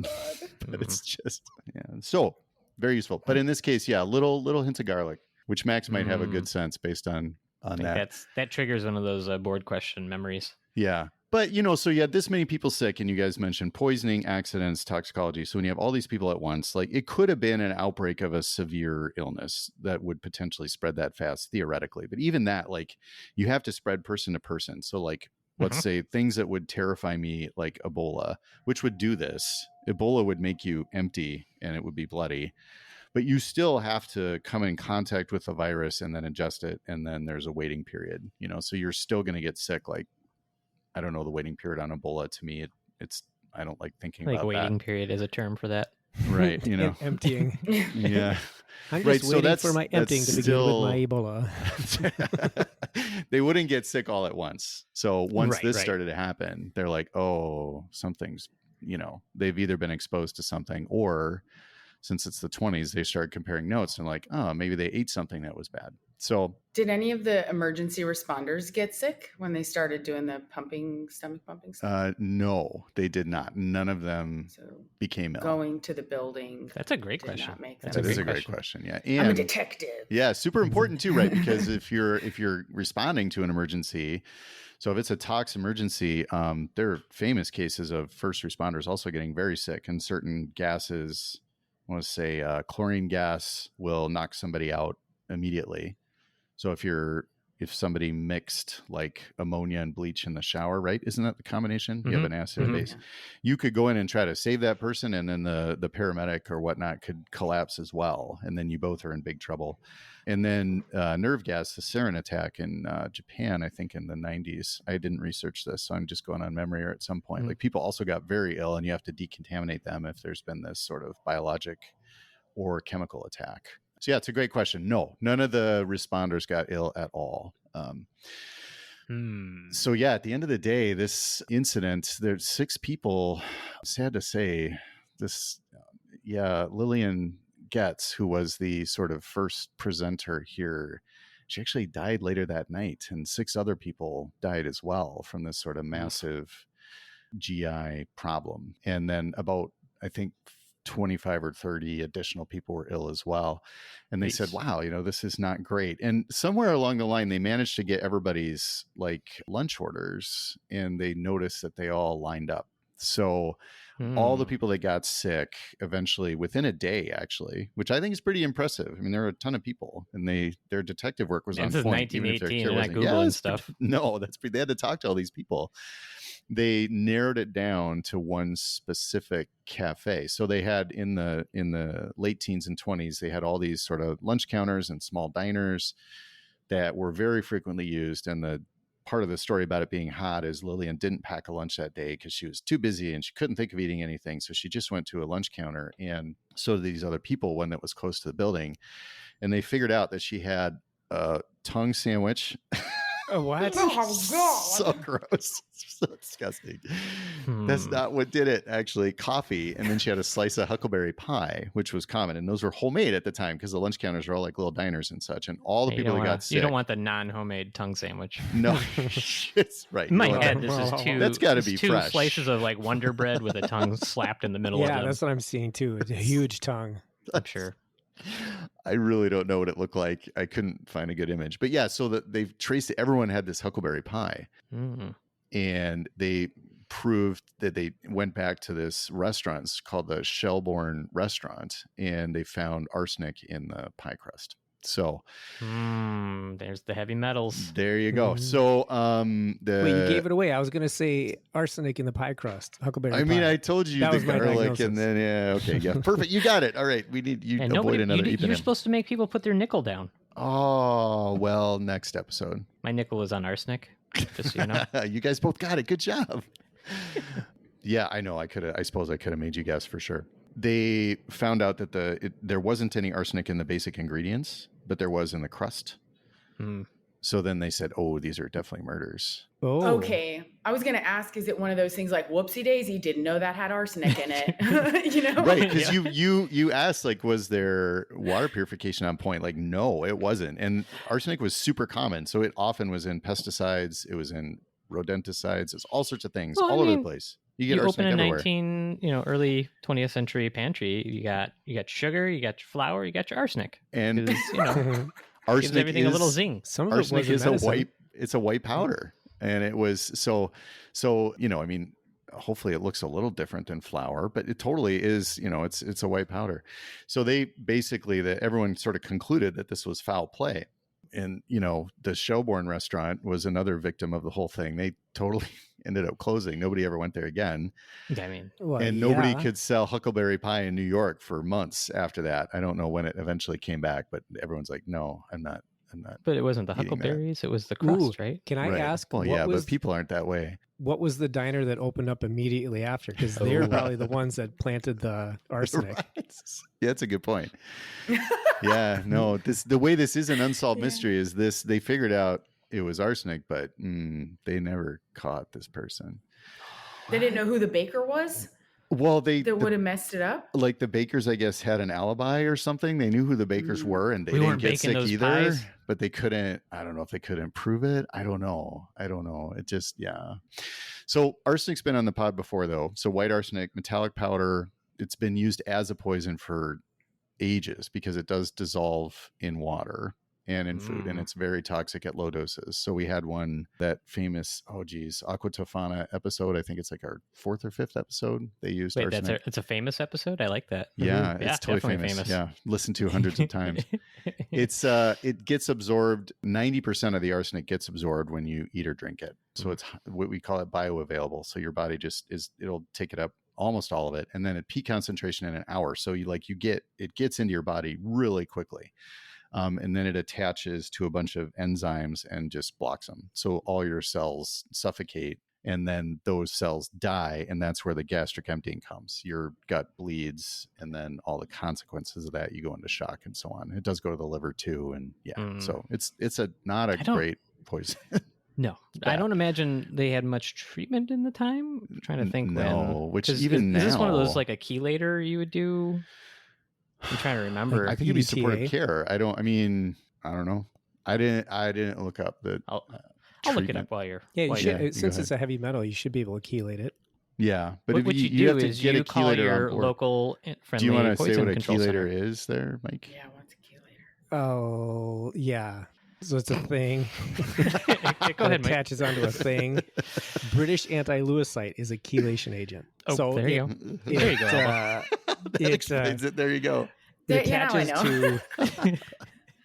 But it's just, yeah. So very useful. But in this case, yeah, little hints of garlic, which Max might have a good sense based on I think that triggers one of those board question memories. Yeah. But, so you had this many people sick, and you guys mentioned poisoning, accidents, toxicology. So when you have all these people at once, like it could have been an outbreak of a severe illness that would potentially spread that fast, theoretically. But even that, like, you have to spread person to person. So like, let's say things that would terrify me, like Ebola, which would do this. Ebola would make you empty and it would be bloody. But you still have to come in contact with the virus and then ingest it. And then there's a waiting period, so you're still going to get sick. Like, I don't know the waiting period on Ebola. To me, it's I don't like thinking about that. Waiting period is a term for that. Right. Emptying. Yeah. I'm just waiting for my emptying to begin with my Ebola. They wouldn't get sick all at once. So once this started to happen, they're like, oh, something's, they've either been exposed to something, or since it's the 20s, they started comparing notes and like, oh, maybe they ate something that was bad. So did any of the emergency responders get sick when they started doing the stomach pumping stuff? No, they did not. None of them became ill. Going to the building. That's a great question. That is a great question. Yeah. And I'm a detective. Yeah. Super important too, right? Because if you're responding to an emergency, so if it's a tox emergency, there are famous cases of first responders also getting very sick, and certain gases, I want to say chlorine gas will knock somebody out immediately. So if somebody mixed like ammonia and bleach in the shower, right? Isn't that the combination? You have an acid and base. You could go in and try to save that person, and then the paramedic or whatnot could collapse as well. And then you both are in big trouble. And then nerve gas, the sarin attack in Japan, I think in the 90s. I didn't research this, so I'm just going on memory, or at some point. Like people also got very ill, and you have to decontaminate them if there's been this sort of biologic or chemical attack. So yeah, it's a great question. No, none of the responders got ill at all. So yeah, at the end of the day, this incident, there's 6 people, sad to say, Lillian Getz, who was the sort of first presenter here, she actually died later that night, and 6 other people died as well from this sort of massive GI problem. And then about, I think, 25 or 30 additional people were ill as well. And they said, wow, this is not great. And somewhere along the line, they managed to get everybody's like lunch orders, and they noticed that they all lined up. So all the people that got sick eventually, within a day, actually, which I think is pretty impressive. I mean, there are a ton of people, and their detective work was on point. 1918, and not Googling stuff. No, they had to talk to all these people. They narrowed it down to one specific cafe. So they had in the late teens and 20s, they had all these sort of lunch counters and small diners that were very frequently used. And the part of the story about it being hot is Lillian didn't pack a lunch that day because she was too busy and she couldn't think of eating anything. So she just went to a lunch counter, and so did these other people, one that was close to the building. And they figured out that she had a tongue sandwich. Oh, what? So gross. So disgusting. That's not what did it, actually. Coffee. And then she had a slice of huckleberry pie, which was common. And those were homemade at the time because the lunch counters were all like little diners and such. And all the people that got sick. You don't want the non-homemade tongue sandwich. No. It's right. In my head, this is two. That's got to be two fresh. Slices of like Wonder Bread with a tongue slapped in the middle of them. Yeah, that's what I'm seeing too. It's a huge tongue. I'm sure. I really don't know what it looked like. I couldn't find a good image. But yeah, so that they've traced it. Everyone had this huckleberry pie. And they proved that they went back to this restaurant. It's called the Shelbourne Restaurant. And they found arsenic in the pie crust. So there's the heavy metals. There you go. So wait, you gave it away. I was going to say arsenic in the pie crust. Huckleberry I mean, pie. I told you that the was my garlic, diagnosis. and then yeah, perfect. You got it. All right, we need you and avoid another eponym. You're supposed to make people put their nickel down. Oh well, next episode. My nickel is on arsenic. Just so you know. You guys both got it. Good job. Yeah, I know. I suppose I could have made you guess for sure. They found out that there wasn't any arsenic in the basic ingredients, but there was in the crust. So then they said, oh, these are definitely murders. Oh, Okay. I was going to ask, is it one of those things like whoopsie daisy? Didn't know that had arsenic in it. You know? Right. Because you asked, like, was there water purification on point? Like, no, it wasn't. And arsenic was super common. So it often was in pesticides. It was in rodenticides. It's all sorts of things Well, I all over the mean, place. You get You open arsenic a everywhere. early 20th century pantry. You got sugar, you got your flour, you got your arsenic. And 'Cause, gives arsenic everything a little zing. some of it arsenic was is medicine. it's a white powder. And it was so I mean, hopefully it looks a little different than flour, but it totally is, it's a white powder. So they basically, everyone sort of concluded that this was foul play. And, the Shelbourne restaurant was another victim of the whole thing. They totally ended up closing. Nobody ever went there again. I mean, Well, And nobody yeah. could sell huckleberry pie in New York for months after that. I don't know when it eventually came back, but everyone's like, no, I'm not. but it wasn't the eating that. huckleberries, it was the crust, right? Can I Right. ask, Well, what but people aren't that way. what was the diner that opened up immediately after? Because they're Oh. probably the ones that planted the arsenic. Right. Yeah, that's a good point. Yeah, no, the way this is an unsolved mystery is this: they figured out it was arsenic, but they never caught this person. They didn't know who the baker was Well, that would have messed it up. like the bakers, I guess, had an alibi or something. They knew who the bakers were, and they We didn't weren't get baking sick those either. pies. But they couldn't. I don't know if they couldn't prove it. I don't know. It just, yeah. So arsenic's been on the pod before, though. So white arsenic, metallic powder. It's been used as a poison for ages because it does dissolve in water and in food, and it's very toxic at low doses. So we had that famous, Aqua Tofana episode. I think it's like our 4th or 5th episode. They used Wait, arsenic. it's a famous episode? I like that. Yeah, Yeah, it's totally definitely famous. famous. Yeah, listened to hundreds of times. It's it gets absorbed. 90% of the arsenic gets absorbed when you eat or drink it. So it's what we call it bioavailable. So your body it'll take it up, almost all of it, and then at peak concentration in an hour. So it gets into your body really quickly. And then it attaches to a bunch of enzymes and just blocks them. So all your cells suffocate, and then those cells die. And that's where the gastric emptying comes. Your gut bleeds, and then all the consequences of that, you go into shock and so on. It does go to the liver too. And so it's not a great poison. No, I don't imagine they had much treatment in the time. I'm trying to think. No, which 'Cause even is this one of those now- like a chelator you would do? I'm trying to remember. I think it'd be EDTA? supportive care. I don't know. I didn't look up the I'll look it treatment. up while you're. Yeah, you while should, you're- go since ahead. it's a heavy metal, you should be able to chelate it. Yeah, but if what you you do have to is get you a call chelator your on board. local friendly Do you want to say poison what a control chelator center. is there, Mike? Yeah, what's a chelator? Oh, yeah. So it's a thing. Go ahead, Mike. Attaches onto a thing. British anti-Lewisite is a chelation agent. Oh, so there you go. There you go, Alba. That It explains it. There you go. it Yeah, now I attaches know. to.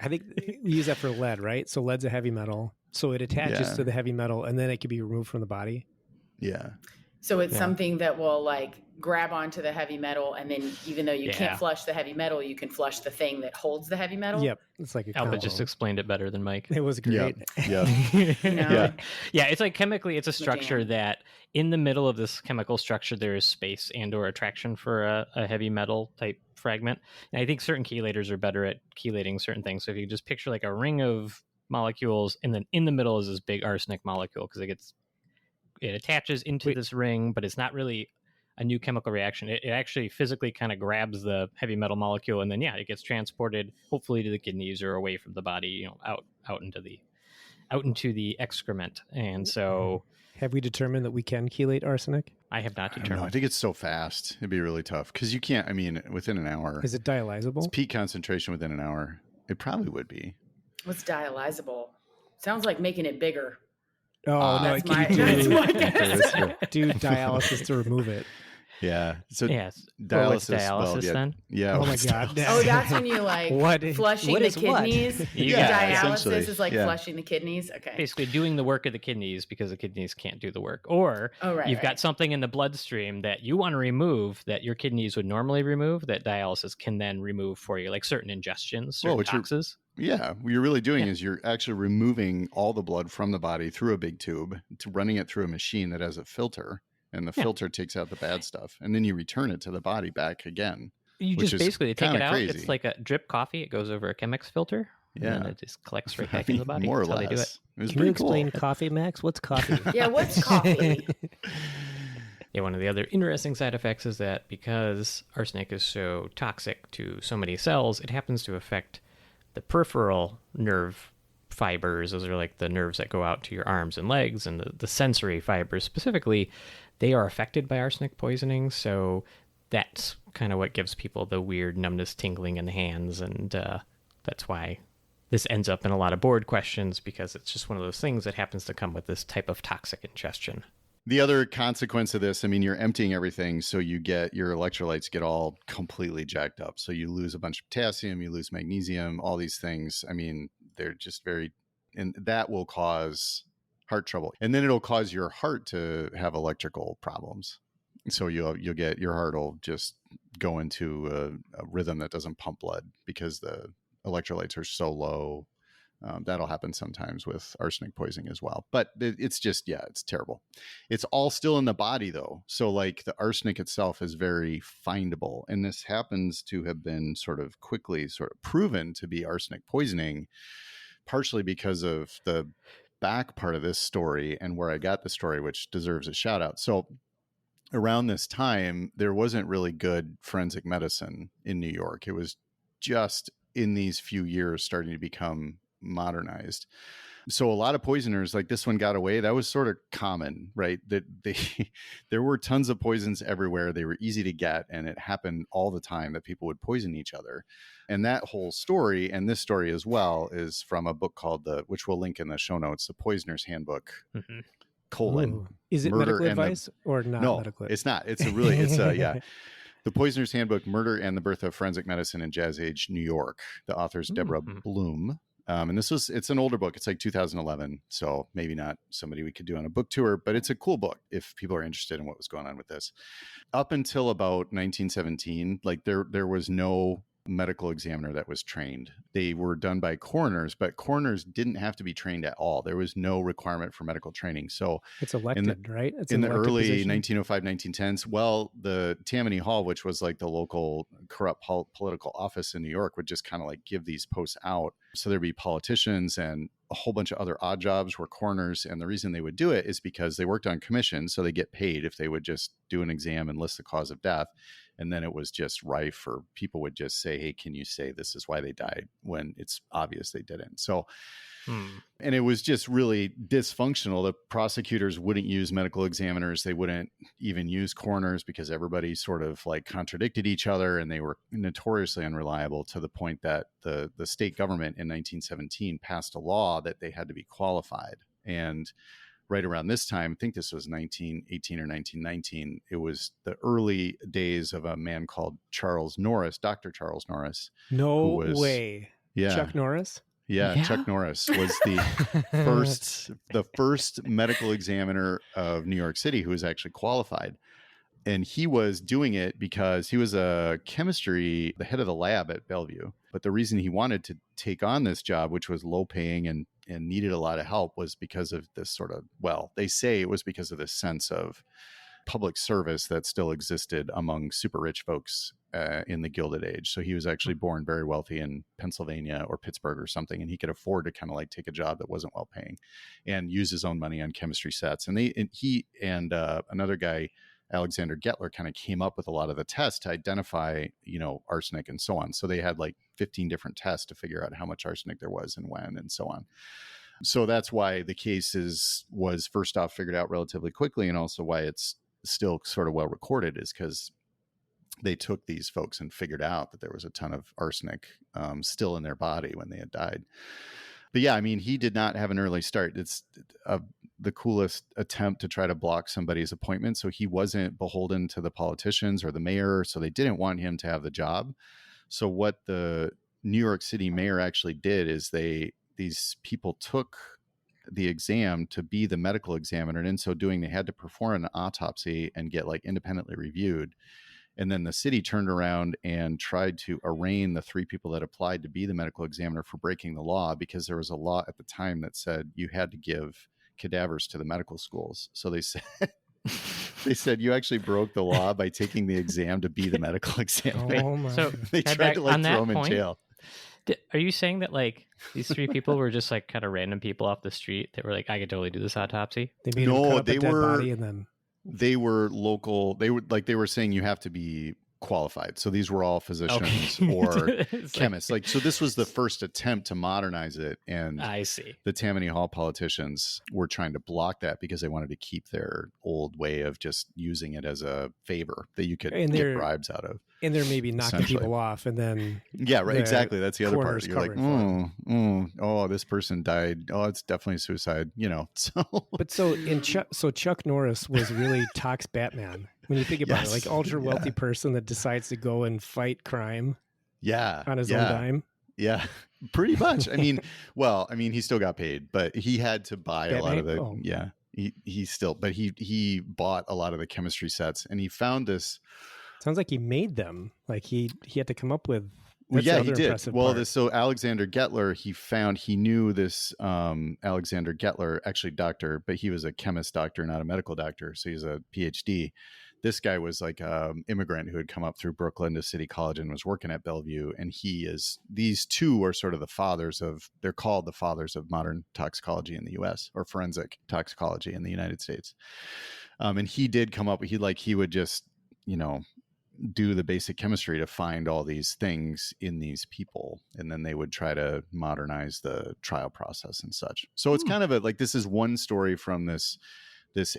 I think we use that for lead, right? So lead's a heavy metal. So it attaches Yeah. to the heavy metal, and then it can be removed from the body. Yeah. So it's Yeah. something that will like grab onto the heavy metal, and then even though you Yeah. can't flush the heavy metal, you can flush the thing that holds the heavy metal. Yep, it's like a Alba combo. just explained it better than Mike. It was Yeah. great. Yeah. No. Yeah, it's like chemically, it's a structure Damn. that in the middle of this chemical structure, there is space and or attraction for a heavy metal type fragment. And I think certain chelators are better at chelating certain things. So if you just picture like a ring of molecules, and then in the middle is this big arsenic molecule, because it attaches into this ring, but it's not really a new chemical reaction. It actually physically kind of grabs the heavy metal molecule, and then it gets transported hopefully to the kidneys or away from the body, out into the excrement. And so Have we determined that we can chelate arsenic? I have not I don't know. I determined. think it's so fast. It'd be really tough because you can't. I mean, within an hour, Is it dialyzable? it's peak concentration within an hour. It probably would be. What's dialyzable? Sounds like making it bigger. Oh, no, That's it my- can that's do, my guess. do dialysis to remove it. Yeah. So Yes. Well, what's dialysis. dialysis yeah, then? Yeah. Oh my what's God. dialysis? Oh, that's when you like What? flushing What the is what? kidneys. Yeah, essentially. Dialysis is like Yeah. flushing the kidneys. Okay. Basically doing the work of the kidneys because the kidneys can't do the work. Or Oh, right. you've right. got something in the bloodstream that you want to remove that your kidneys would normally remove that dialysis can then remove for you, like certain ingestions, certain what you're- toxins. Yeah, what you're really doing is you're actually removing all the blood from the body through a big tube to running it through a machine that has a filter, and the filter takes out the bad stuff, and then you return it to the body back again. You Which just is basically take it kinda out. crazy. It's like a drip coffee. It goes over a Chemex filter. And Yeah. then it just collects right back in the body. More or That's how less. they do it. It was Can you pretty cool. explain coffee, Max? What's coffee? Yeah, what's coffee? Yeah, one of the other interesting side effects is that because arsenic is so toxic to so many cells, it happens to affect the peripheral nerve fibers. Those are like the nerves that go out to your arms and legs, and the sensory fibers specifically, they are affected by arsenic poisoning. So that's kind of what gives people the weird numbness, tingling in the hands, and that's why this ends up in a lot of board questions, because it's just one of those things that happens to come with this type of toxic ingestion. The other consequence of this, I mean, you're emptying everything, so you get your electrolytes get all completely jacked up. So you lose a bunch of potassium, you lose magnesium, all these things. I mean, they're just and that will cause heart trouble. And then it'll cause your heart to have electrical problems. So you'll get, your heart will just go into a rhythm that doesn't pump blood because the electrolytes are so low. That'll happen sometimes with arsenic poisoning as well. But it's just, yeah, it's terrible. It's all still in the body, though. So like the arsenic itself is very findable. And this happens to have been quickly proven to be arsenic poisoning, partially because of the back part of this story and where I got the story, which deserves a shout out. So around this time, there wasn't really good forensic medicine in New York. It was just in these few years starting to become modernized. So a lot of poisoners, like this one got away. That was sort of common, right? That there were tons of poisons everywhere. They were easy to get, and it happened all the time that people would poison each other. And that whole story, and this story as well, is from a book called which we'll link in the show notes, The Poisoner's Handbook. Mm-hmm. Ooh. Is it medical advice or not medical advice? It's not. It's yeah. The Poisoner's Handbook, Murder and the Birth of Forensic Medicine in Jazz Age New York. The author's Deborah Bloom. And it's an older book. It's like 2011. So maybe not somebody we could do on a book tour, but it's a cool book if people are interested in what was going on with this. Up until about 1917, like there was no medical examiner that was trained. They were done by coroners, but coroners didn't have to be trained at all. There was no requirement for medical training. So it's elected, right? It's in the early position. 1905, 1910s, well, the Tammany Hall, which was like the local corrupt political office in New York, would just kind of like give these posts out. So there'd be politicians and a whole bunch of other odd jobs were coroners. And the reason they would do it is because they worked on commission. So they get paid if they would just do an exam and list the cause of death. And then it was just rife, or people would just say, hey, can you say this is why they died, when it's obvious they didn't. So, and it was just really dysfunctional. The prosecutors wouldn't use medical examiners. They wouldn't even use coroners because everybody sort of like contradicted each other, and they were notoriously unreliable, to the point that the state government in 1917 passed a law that they had to be qualified. And right around this time, I think this was 1918 or 1919, it was the early days of a man called Charles Norris, Dr. Charles Norris. No way. Yeah. Chuck Norris? Yeah, Chuck Norris was the first medical examiner of New York City who was actually qualified. And he was doing it because he was the head of the lab at Bellevue. But the reason he wanted to take on this job, which was low paying and needed a lot of help, was because of this sort of, well, they say it was because of this sense of public service that still existed among super rich folks in the Gilded Age. So he was actually born very wealthy in Pennsylvania or Pittsburgh or something, and he could afford to kind of like take a job that wasn't well paying and use his own money on chemistry sets. And he and another guy, Alexander Gettler, kind of came up with a lot of the tests to identify, arsenic and so on. So they had like 15 different tests to figure out how much arsenic there was and when and so on. So that's why the case was first off figured out relatively quickly, and also why it's still sort of well recorded is because they took these folks and figured out that there was a ton of arsenic still in their body when they had died. But yeah, I mean, he did not have an early start. It's the coolest attempt to try to block somebody's appointment. So he wasn't beholden to the politicians or the mayor. So they didn't want him to have the job. So what the New York City mayor actually did is these people took the exam to be the medical examiner. And in so doing, they had to perform an autopsy and get like independently reviewed. And then the city turned around and tried to arraign the three people that applied to be the medical examiner for breaking the law, because there was a law at the time that said you had to give cadavers to the medical schools. So they said you actually broke the law by taking the exam to be the medical examiner. Oh my. So they tried to like throw him in jail. Are you saying that like these 3 people were just like kind of random people off the street that were like, I could totally do this autopsy? They made him No, cut up they a dead were- body and then They were local. They were saying you have to be qualified. So these were all physicians or It's chemists. Like, so this was the first attempt to modernize it. And I see. the Tammany Hall politicians were trying to block that because they wanted to keep their old way of just using it as a favor that you could And get they're- bribes out of. and they're maybe knocking Essentially. people off and then Yeah, right. the Exactly. That's the other part. coroner's You're like, covering oh, this person died. Oh, it's definitely suicide. You know. So, But Chuck Norris was really Tox Batman. When you think about Yes. it, like ultra wealthy Yeah. person that decides to go and fight crime yeah, on his own yeah. dime. Yeah, pretty much. I mean, he still got paid, but he had to buy a lot of the. Batman? Oh. Yeah, he bought a lot of the chemistry sets, and he found this. Sounds like he made them. Like he had to come up with. Well, that's the yeah, he other did. impressive Well, part. so Alexander Gettler, he knew this Alexander Gettler, actually doctor, but he was a chemist doctor, not a medical doctor. So he's a PhD. This guy was like an immigrant who had come up through Brooklyn to City College and was working at Bellevue. And these two are sort of they're called the fathers of modern toxicology in the US, or forensic toxicology in the United States. And he did come up, he would just, do the basic chemistry to find all these things in these people, and then they would try to modernize the trial process and such. So it's kind of this is one story from this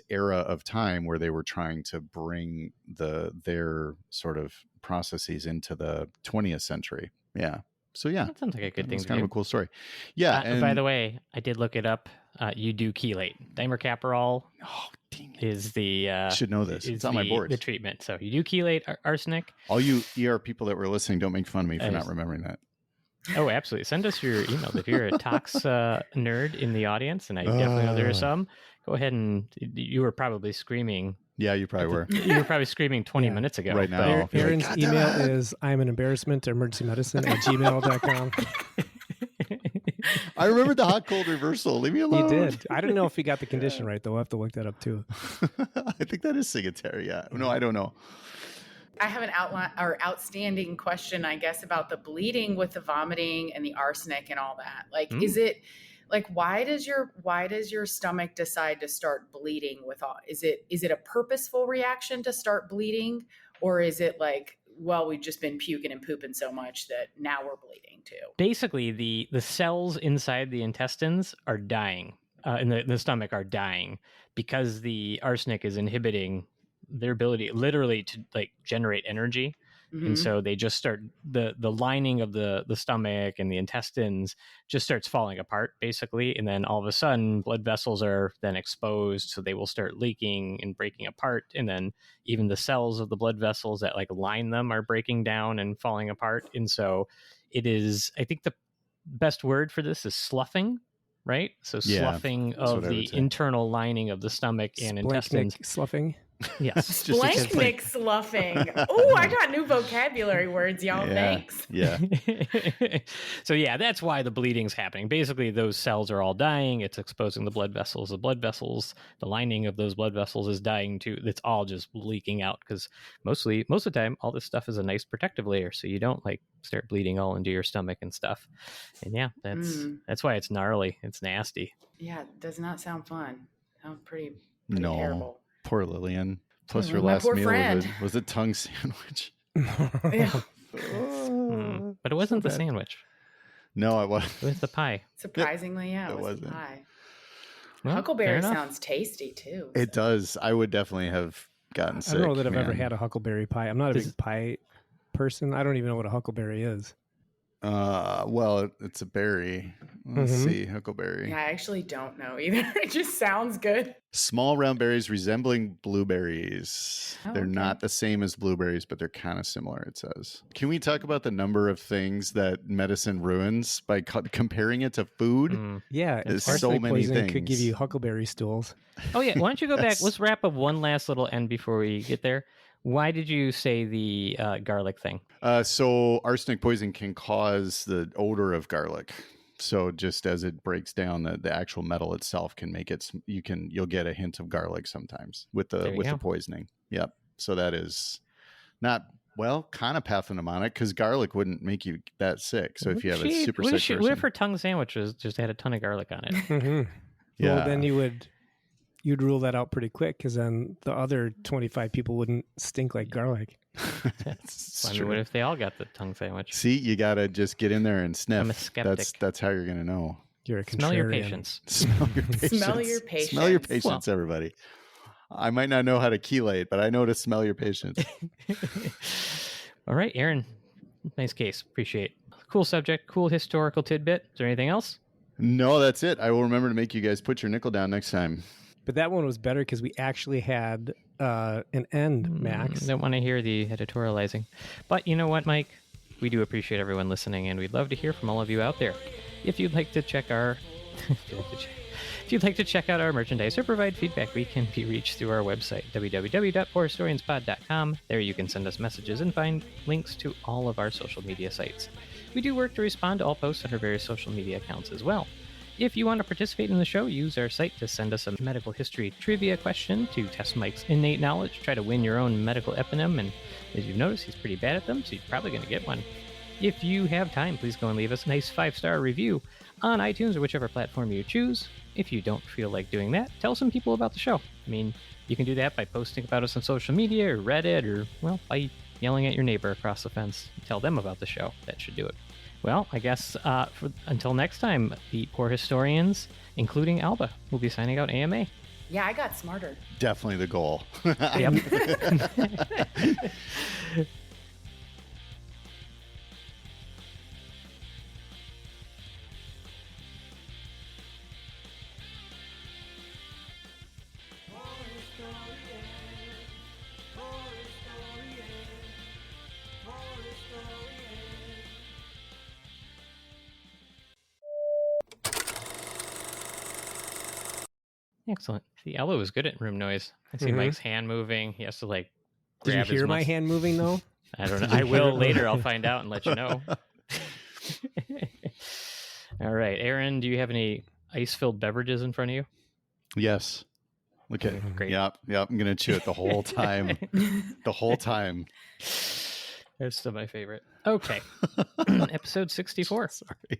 era of time where they were trying to bring their sort of processes into the 20th century. Yeah. So yeah, That sounds like a good thing it's to kind do. of a cool story. Yeah. And by the way, I did look it up. You do chelate. Dimercaprol oh, dang it. is the I should know this. is It's on my board. the treatment. So you do chelate arsenic. All you ER people that were listening, don't make fun of me for I not just- remembering that. Oh, absolutely. Send us your emails if you're a tox nerd in the audience, and I definitely know there are some. Go ahead and you were probably screaming. Yeah, you probably were. You were probably screaming 20 Yeah. minutes ago. Right now. but- You're like, Aaron's "God damn email it." is I'm an embarrassment to emergency medicine at gmail.com. I remembered the hot cold reversal. Leave me He alone. did. I don't know if he got the condition right, though. We'll have to look that up, too. I think that is Sigatary. Yeah. No, I don't know. I have an outstanding question, I guess, about the bleeding with the vomiting and the arsenic and all that. Like, is it like why does your stomach decide to start bleeding with all? Is it a purposeful reaction to start bleeding, or is it like, well, we've just been puking and pooping so much that now we're bleeding too? Basically, the cells inside the intestines are dying, in the stomach are dying because the arsenic is inhibiting their ability literally to like generate energy. And so they just start the lining of the stomach and the intestines just starts falling apart basically. And then all of a sudden blood vessels are then exposed. So they will start leaking and breaking apart. And then even the cells of the blood vessels that like line them are breaking down and falling apart. And so it is, I think the best word for this is sloughing, right? So Yeah, sloughing that's of what I the would say. internal lining of the stomach and intestines. Splanknick sloughing. Yes. Just Blank explain. Nick sloughing. Oh, I got new vocabulary words, y'all. Yeah. Thanks. Yeah. So yeah, that's why the bleeding's happening. Basically, those cells are all dying. It's exposing the blood vessels. The lining of those blood vessels is dying too. It's all just leaking out because most of the time, all this stuff is a nice protective layer, so you don't like start bleeding all into your stomach and stuff. And yeah, that's why it's gnarly. It's nasty. Yeah, it does not sound fun. Sounds pretty No. terrible. Poor Lillian. Plus Oh, her my last poor meal friend. was a tongue sandwich. Yeah. But it wasn't the bad. sandwich. No, it was. It was the pie. Surprisingly, yeah, It it was wasn't. pie. Well, fair Huckleberry enough. sounds tasty too. It does. I would definitely have gotten I sick. don't know that I've ever man. had a huckleberry pie. I'm not a This- big pie person. I don't even know what a huckleberry is. Well, it's a berry. Let's Mhm. see, huckleberry. Yeah, I actually don't know either. It just sounds good. Small round berries resembling blueberries. Oh, They're okay. not the same as blueberries, but they're kind of similar, it says. Can we talk about the number of things that medicine ruins by comparing it to food? Mm. Yeah, There's arsenic so many poisoning could give things. you huckleberry stools. Oh yeah, why don't you go back? Yes. Let's wrap up one last little end before we get there. Why did you say the garlic thing? So arsenic poisoning can cause the odor of garlic. So just as it breaks down, the actual metal itself can make it. You'll get a hint of garlic sometimes with There the you with go. the poisoning. Yep. So that is not Well, kind of pathognomonic because garlic wouldn't make you that sick. So if you have a super sick person, what if her tongue sandwich just had a ton of garlic on it? Mm-hmm. Yeah. Well, then you'd rule that out pretty quick because then the other 25 people wouldn't stink like garlic. That's I mean, true. what if they all got the tongue sandwich? See, you gotta just get in there and sniff. I'm a skeptic. That's how you're gonna know. You're a Smell your contrarian. patience. Smell your patience. Smell your patience. Smell your patience, everybody. I might not know how to chelate, but I know to smell your patience. All right, Aaron. Nice case. Appreciate. Cool subject. Cool historical tidbit. Is there anything else? No, that's it. I will remember to make you guys put your nickel down next time. But that one was better because we actually had an end, Max. Don't want to hear the editorializing. But you know what, Mike? We do appreciate everyone listening, and we'd love to hear from all of you out there. If you'd like to check our... If you'd like to check out our merchandise or provide feedback, we can be reached through our website, www.poorhistorianspod.com. There you can send us messages and find links to all of our social media sites. We do work to respond to all posts on our various social media accounts as well. If you want to participate in the show, use our site to send us a medical history trivia question to test Mike's innate knowledge. Try to win your own medical eponym, and as you've noticed, he's pretty bad at them, so you're probably going to get one. If you have time, please go and leave us a nice 5-star review on iTunes or whichever platform you choose. If you don't feel like doing that, tell some people about the show. I mean, you can do that by posting about us on social media or Reddit or, well, by yelling at your neighbor across the fence. Tell them about the show. That should do it. Well, I guess until next time, the Poor Historians, including Alba, will be signing out AMA. Yeah, I got smarter. Definitely the goal. Yep. Excellent. See, Ella was good at room noise. I see Mike's hand moving. He has to like Did you grab his hear my mus- hand moving though? I don't know. I will later. I'll find out and let you know. All right, Aaron, do you have any ice-filled beverages in front of you? Yes. Okay. Great. Yep. I'm gonna chew it the whole time. The whole time. That's still my favorite. Okay. Episode 64. Sorry.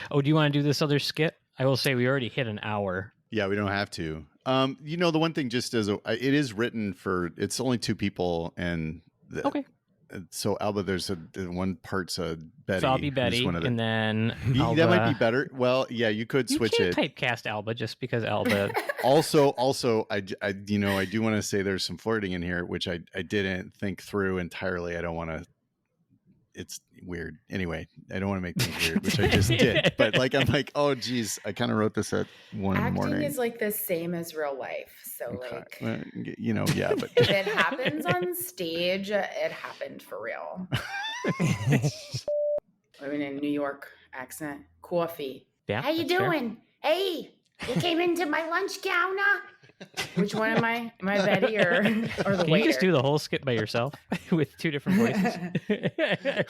Oh, do you want to do this other skit? I will say we already hit an hour. Yeah, we don't have to. The one thing just as it is written for, it's only 2 people, and Okay. So Alba, there's one part's a Betty. So I'll be who's Betty, one of the- and then Alba. that might be better. Well, yeah, you could switch you it. can't typecast Alba just because Alba. Also, I do want to say there's some flirting in here, which I didn't think through entirely. I don't want to. It's weird. Anyway, I don't want to make things weird, which I just did. But I'm like, oh, geez, I kind of wrote this at 1 in the morning. Acting is like the same as real life. So Well, yeah, but if it happens on stage, it happened for real. I mean, in New York accent, coffee. Yeah, How you that's fair. doing? Hey, you came into my lunch counter? Which one am I? Am I Betty or the Can waiter? you just do the whole skit by yourself with 2 different voices?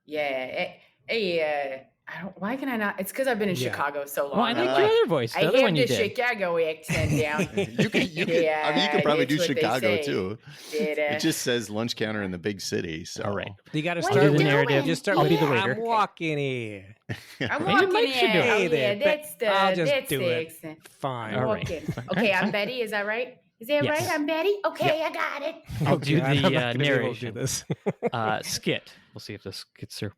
Yeah. Hey, I don't. Why can I not? It's because I've been in Chicago so long. Well, I I'm like like, your other voice. The I other have one you the did. Chicago accent down. you could. Yeah, I mean, you could probably do that's what they Chicago say. too. Did, It just says lunch counter in the big city. So. All right. You got to What start are you with doing? narrative. Just start I'll with be the waiter. I'm walking here. I'm Maybe walking Mike should do it. in. Oh, Hey yeah, there, that's the I'll just that's do the it. accent. Fine. All right. Walking. Okay, I'm Betty. Is that right? Is that Yes. right? I'm Betty? Okay, I got it. I'll do Okay, I'm the not gonna be able to do narration. this. Skit. We'll see if this gets through.